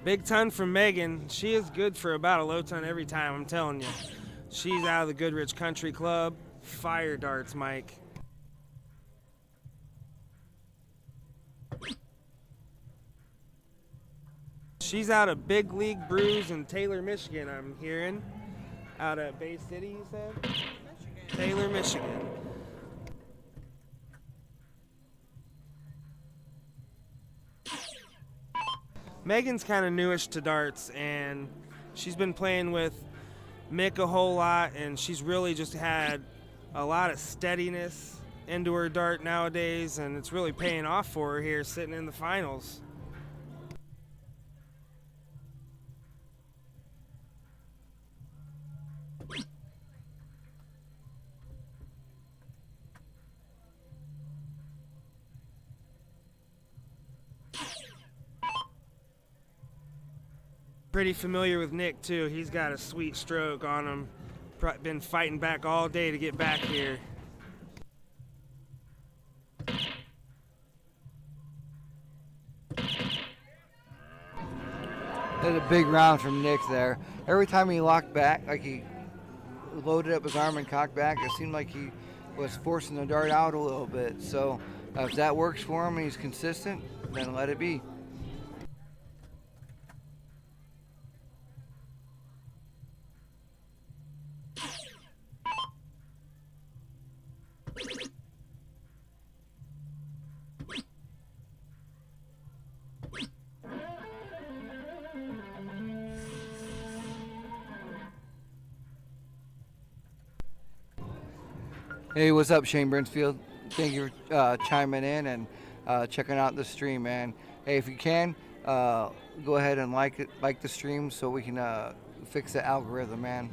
Speaker 2: Big ton from Megan. She is good for about a low ton every time, I'm telling you. She's out of the Goodrich Country Club. Fire darts, Mike. She's out of Big League Brews in Taylor, Michigan, I'm hearing. Out of Bay City, you said? Michigan. Taylor, Michigan. Megan's kind of newish to darts, and she's been playing with Mick a whole lot, and she's really just had a lot of steadiness into her dart nowadays, and it's really paying off for her here sitting in the finals. Pretty familiar with Nick too. He's got a sweet stroke on him. Been fighting back all day to get back here.
Speaker 5: That's a big round from Nick there. Every time he locked back, like he loaded up his arm and cocked back, it seemed like he was forcing the dart out a little bit. So if that works for him and he's consistent, then let it be. Hey, what's up, Shane Brinsfield? Thank you for chiming in and checking out the stream, man. Hey, if you can, go ahead and like the stream so we can fix the algorithm, man.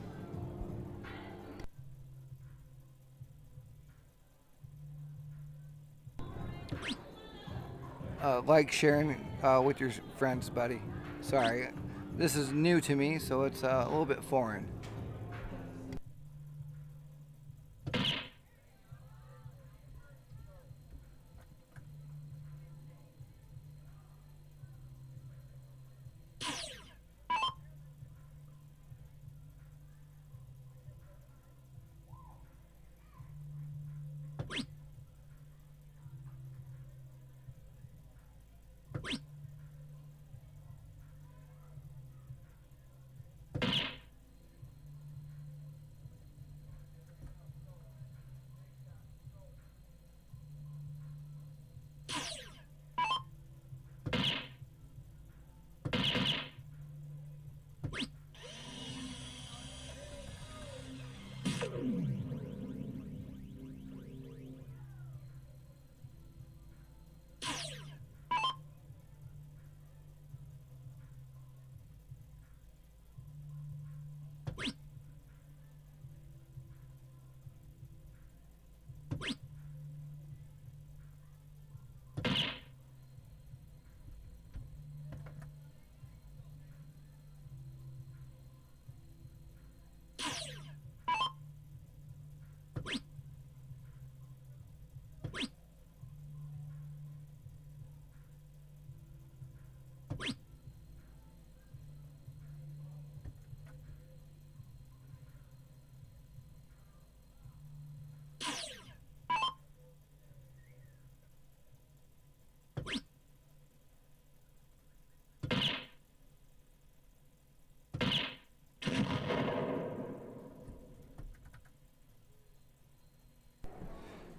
Speaker 5: Like sharing with your friends, buddy. Sorry, this is new to me, so it's a little bit foreign.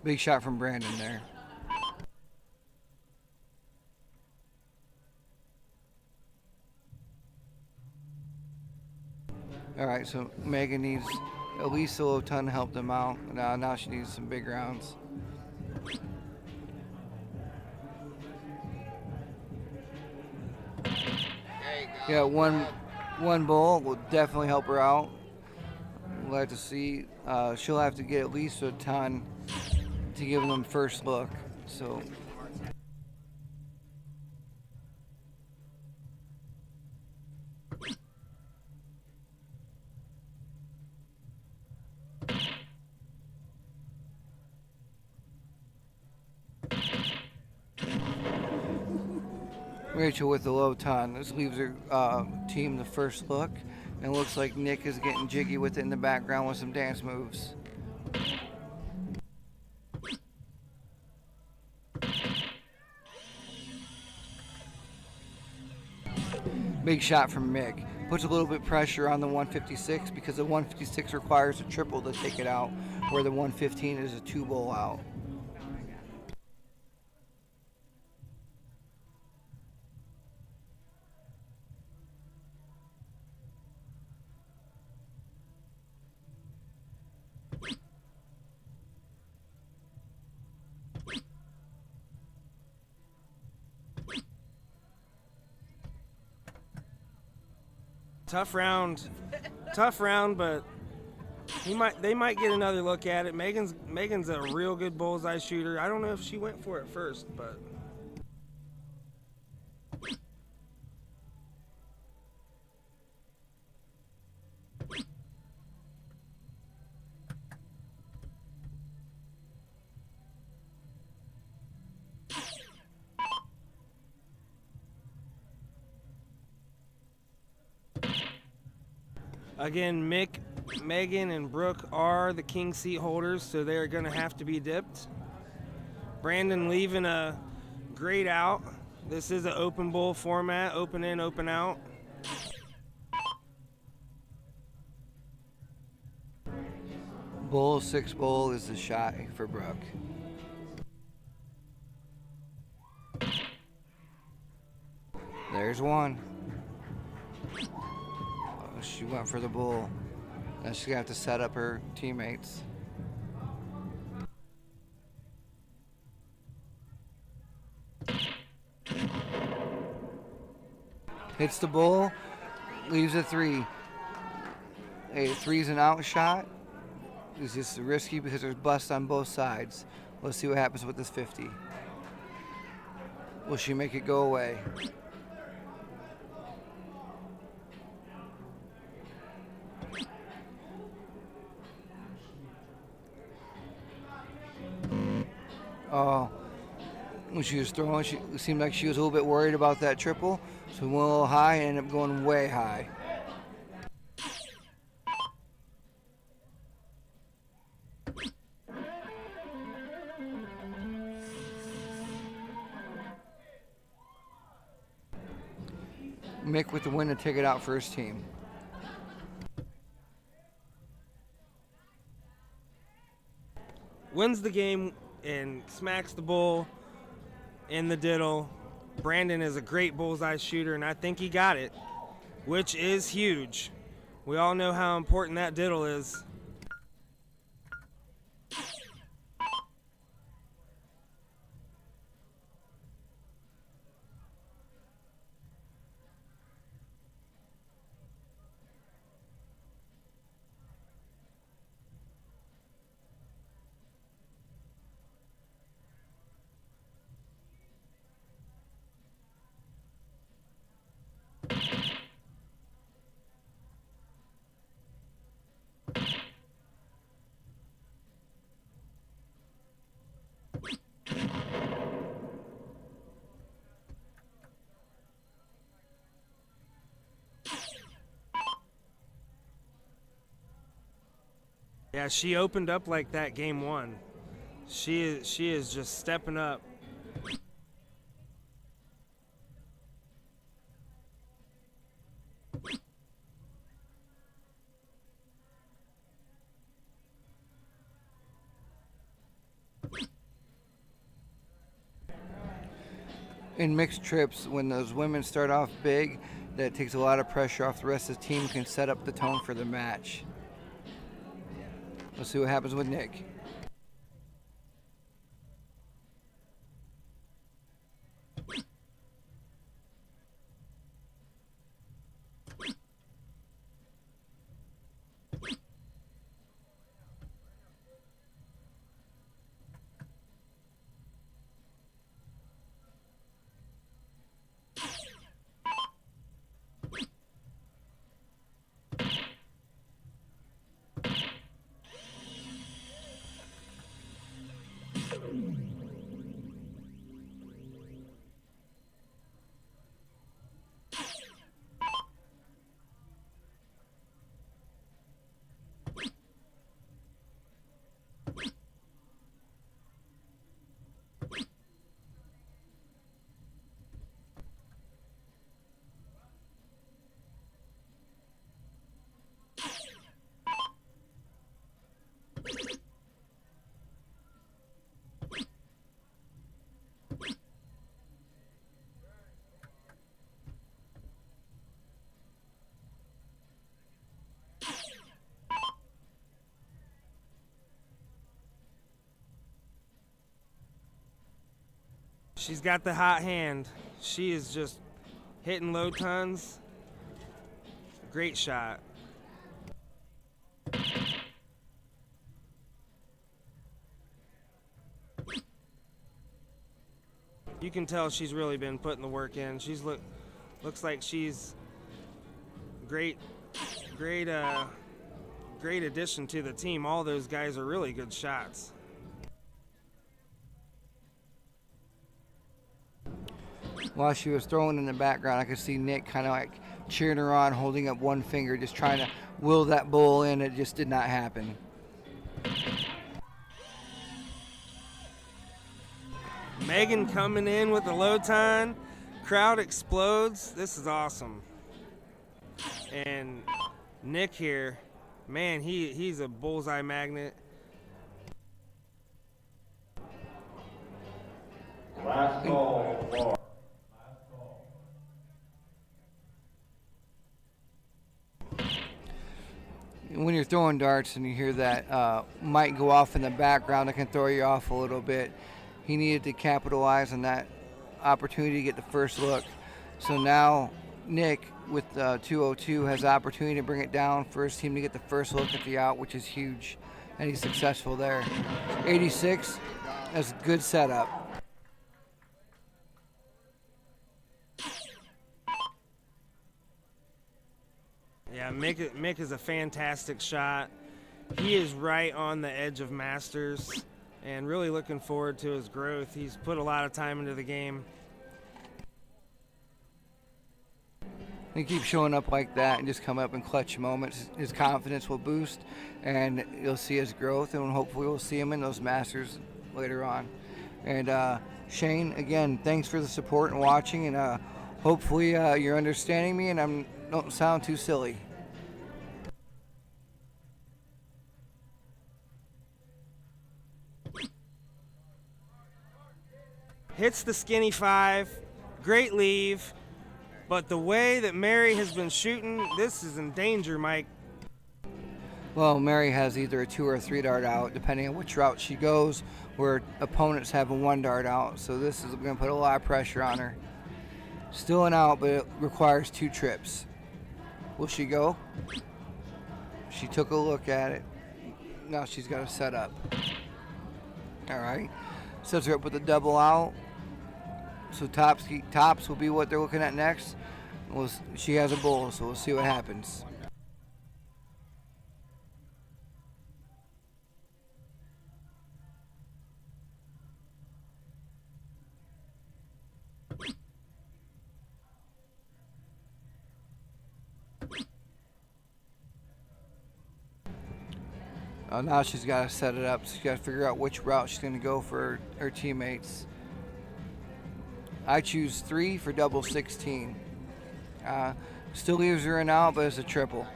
Speaker 5: Big shot from Brandon there. All right, so Megan needs at least a little ton to help them out. Now she needs some big rounds. Yeah, one bull will definitely help her out. We'll have to see. She'll have to get at least a ton to give them first look. So. Rachel with the low ton. This leaves her team the first look. And it looks like Nick is getting jiggy with it in the background with some dance moves. Big shot from Mick. Puts a little bit pressure on the 156 because the 156 requires a triple to take it out, where the 115 is a 2-bowl out.
Speaker 2: Tough round, but they might get another look at it. Megan's a real good bullseye shooter. I don't know if she went for it first, but again, Megan, and Brooke are the king seat holders, so they're going to have to be dipped. Brandon leaving a grade out. This is an open bowl format, open in, open out.
Speaker 5: Bull, 6-bowl is the shot for Brooke. There's one. She went for the bull. Now she's going to have to set up her teammates. Hits the bull, leaves a 3. A 3's an out shot. It's just risky because there's busts on both sides. Let's see what happens with this 50. Will she make it go away? Oh, when she was throwing, she seemed like she was a little bit worried about that triple. So went a little high and ended up going way high. Mick with the win to take it out for his team.
Speaker 2: Wins the game and smacks the bull in the diddle. Brandon is a great bullseye shooter, and I think he got it, which is huge. We all know how important that diddle is. Yeah, she opened up like that game 1. She is just stepping up.
Speaker 5: In mixed trips, when those women start off big, that takes a lot of pressure off the rest of the team, can set up the tone for the match. Let's see what happens with Nick.
Speaker 2: She's got the hot hand. She is just hitting low tons. Great shot. You can tell she's really been putting the work in. Looks like she's great addition to the team. All those guys are really good shots.
Speaker 5: While she was throwing in the background, I could see Nick kind of like cheering her on, holding up one finger, just trying to will that bull in. It just did not happen.
Speaker 2: Megan coming in with the low time. Crowd explodes. This is awesome. And Nick here, man, he's a bullseye magnet.
Speaker 6: Last call.
Speaker 5: When you're throwing darts and you hear that might go off in the background, it can throw you off a little bit. He needed to capitalize on that opportunity to get the first look. So now Nick with 202 has the opportunity to bring it down for his team to get the first look at the out, which is huge, and he's successful there. 86, that's a good setup.
Speaker 2: Yeah, Mick is a fantastic shot. He is right on the edge of Masters and really looking forward to his growth. He's put a lot of time into the game.
Speaker 5: He keeps showing up like that and just come up in clutch moments. His confidence will boost, and you'll see his growth, and hopefully we'll see him in those Masters later on. And Shane, again, thanks for the support and watching, and hopefully you're understanding me and I don't sound too silly.
Speaker 2: Hits the skinny 5, great leave, but the way that Mary has been shooting, this is in danger, Mike.
Speaker 5: Well, Mary has either a 2 or a 3 dart out, depending on which route she goes, where opponents have a 1 dart out, so this is going to put a lot of pressure on her. Still an out, but it requires 2 trips. Will she go? She took a look at it. Now she's got to set up. All right. Sets her up with a double out. So tops will be what they're looking at next. She has a bull, so we'll see what happens. Now she's got to set it up. She's got to figure out which route she's going to go for her teammates. I choose 3 for double 16. Still leaves her in out, but it's a triple.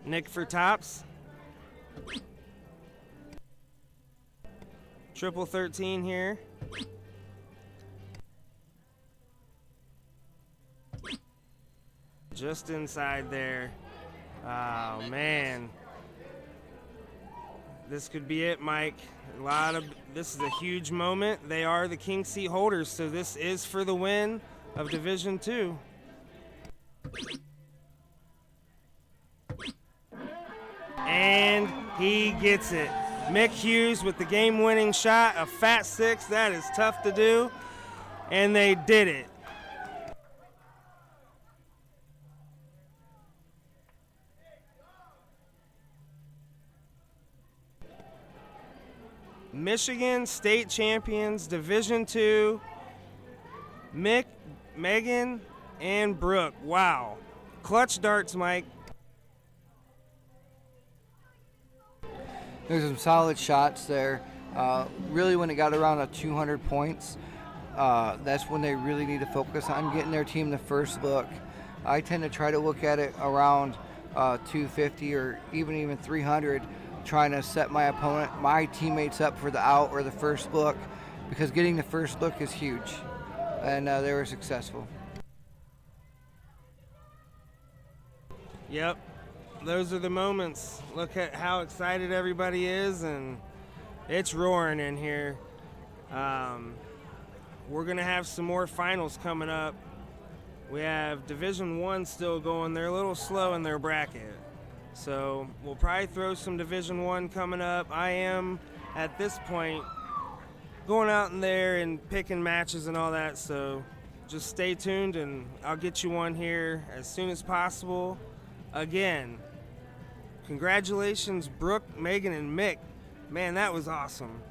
Speaker 2: Nick for tops. Triple 13 here. Just inside there. Oh, man. This could be it, Mike. This is a huge moment. They are the king seat holders, so this is for the win of Division II. And he gets it. Mick Hughes with the game-winning shot, a fat 6. That is tough to do, and they did it. Michigan State Champions, Division II, Mick, Megan, and Brooke. Wow. Clutch darts, Mike.
Speaker 5: There's some solid shots there. Really, when it got around 200 points, that's when they really need to focus on getting their team the first look. I tend to try to look at it around 250 or even 300, trying to set my teammates up for the out or the first look, because getting the first look is huge, and they were successful.
Speaker 2: Yep, those are the moments. Look at how excited everybody is, and it's roaring in here. We're going to have some more finals coming up. We have Division I still going. They're a little slow in their bracket. So we'll probably throw some Division I coming up. I am, at this point, going out in there and picking matches and all that. So just stay tuned, and I'll get you one here as soon as possible. Again, congratulations, Brooke, Megan, and Mick. Man, that was awesome.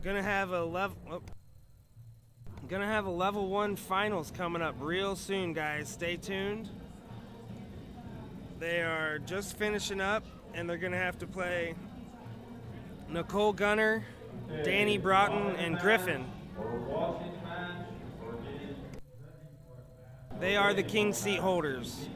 Speaker 2: Gonna have a level 1 finals coming up real soon, guys. Stay tuned. They are just finishing up, and they're gonna have to play Nicole Gunner, Danny Broughton, and Griffin. They are the king seat holders.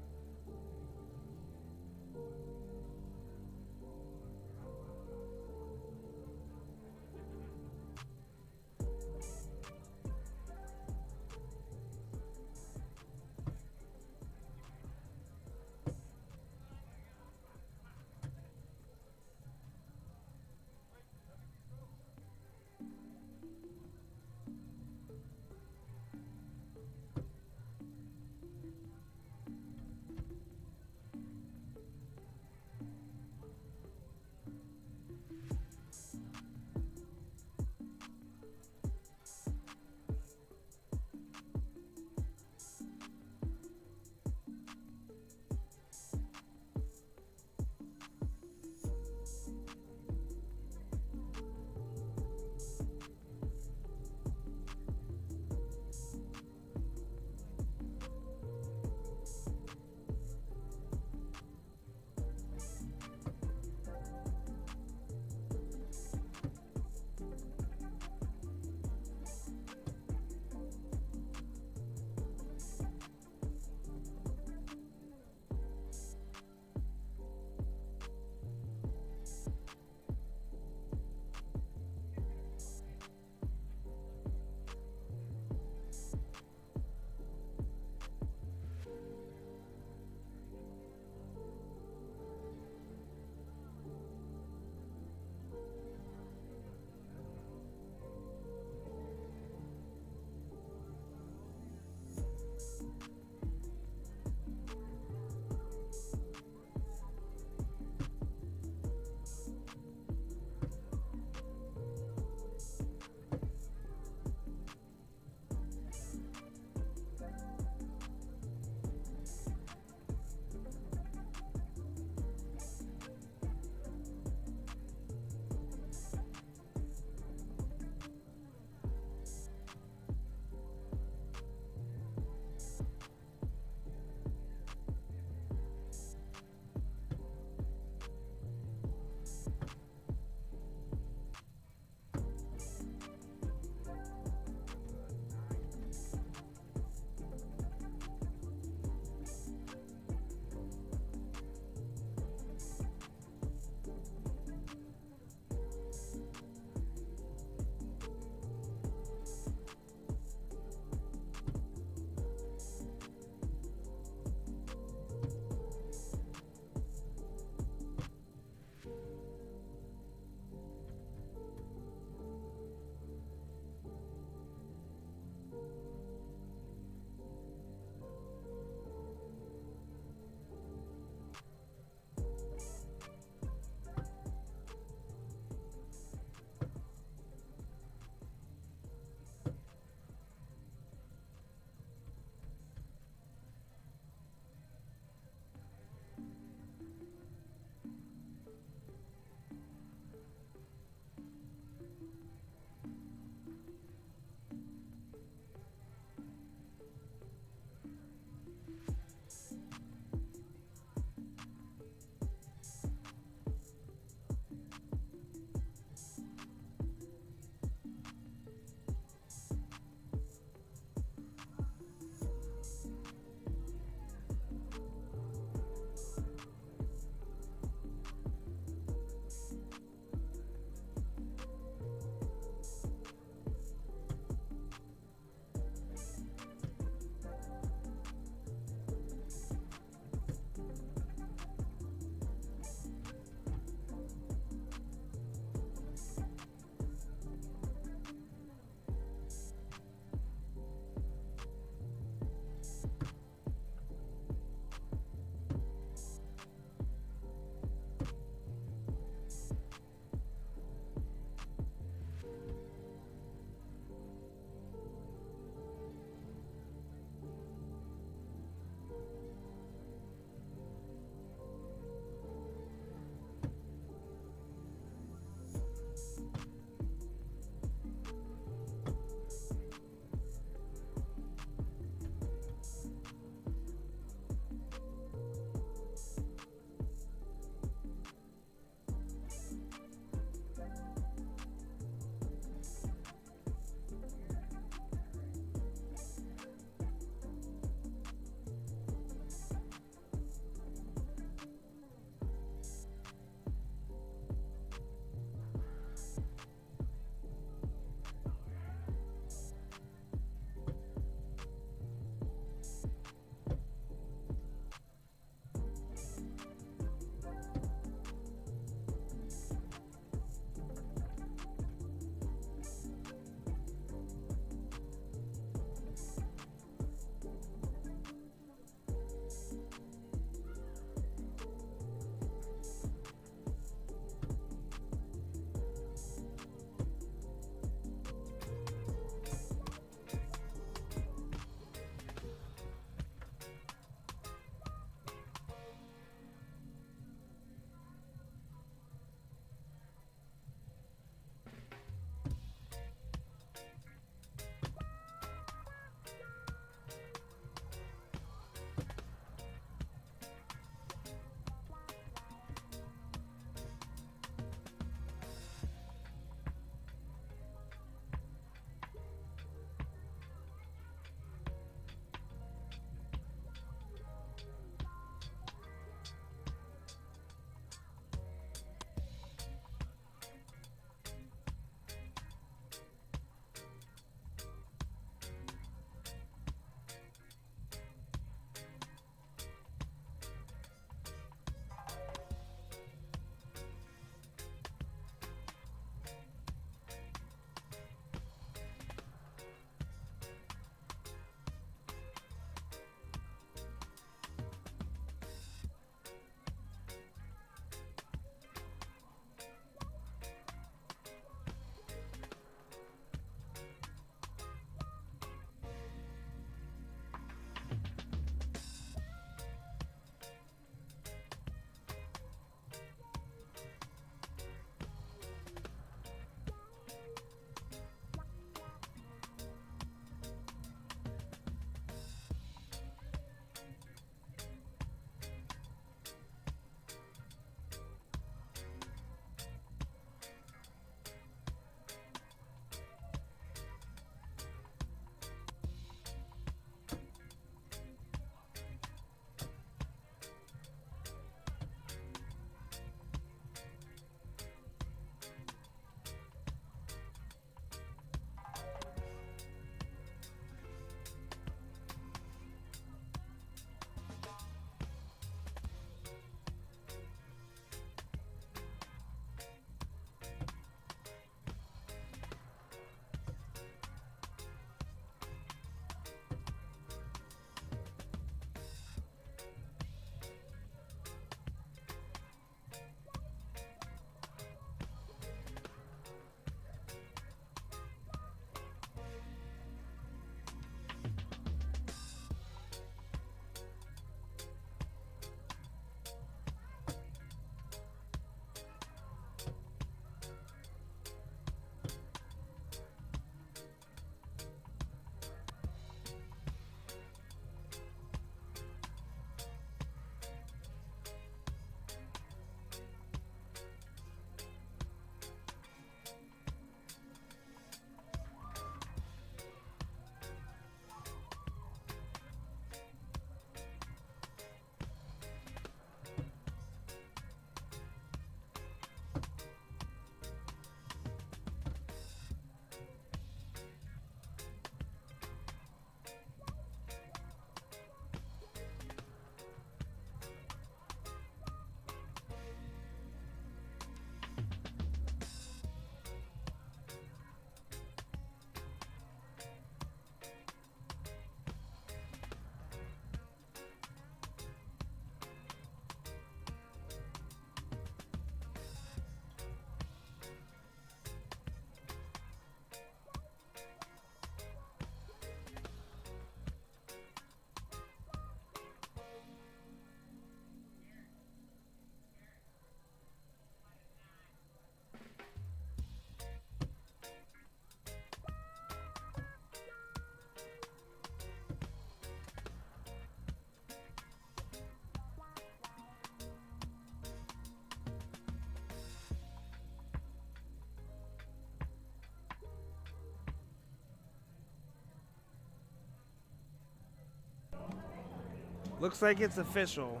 Speaker 2: Looks like it's official.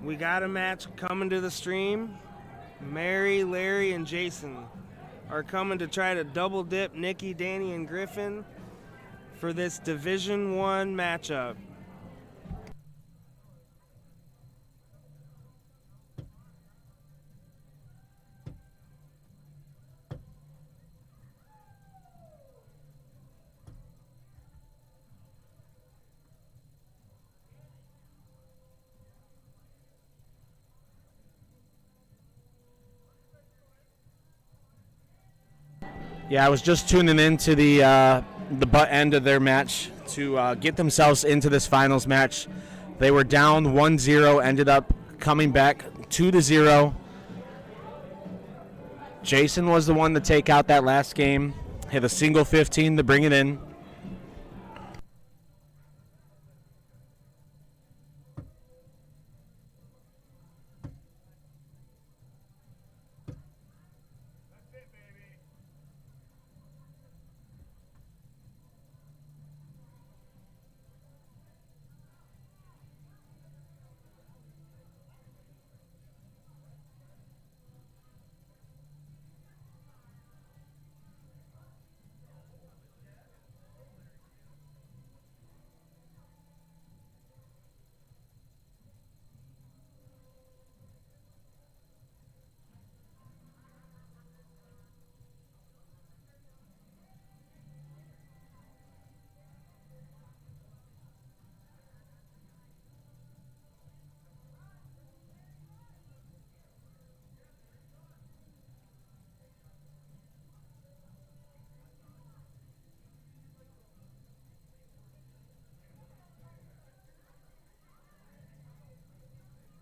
Speaker 2: We got a match coming to the stream. Mary, Larry, and Jason are coming to try to double dip Nikki, Danny, and Griffin for this Division I matchup.
Speaker 1: Yeah, I was just tuning into the butt end of their match to get themselves into this finals match. They were down 1-0, ended up coming back 2-0. Jason was the one to take out that last game, hit a single 15 to bring it in.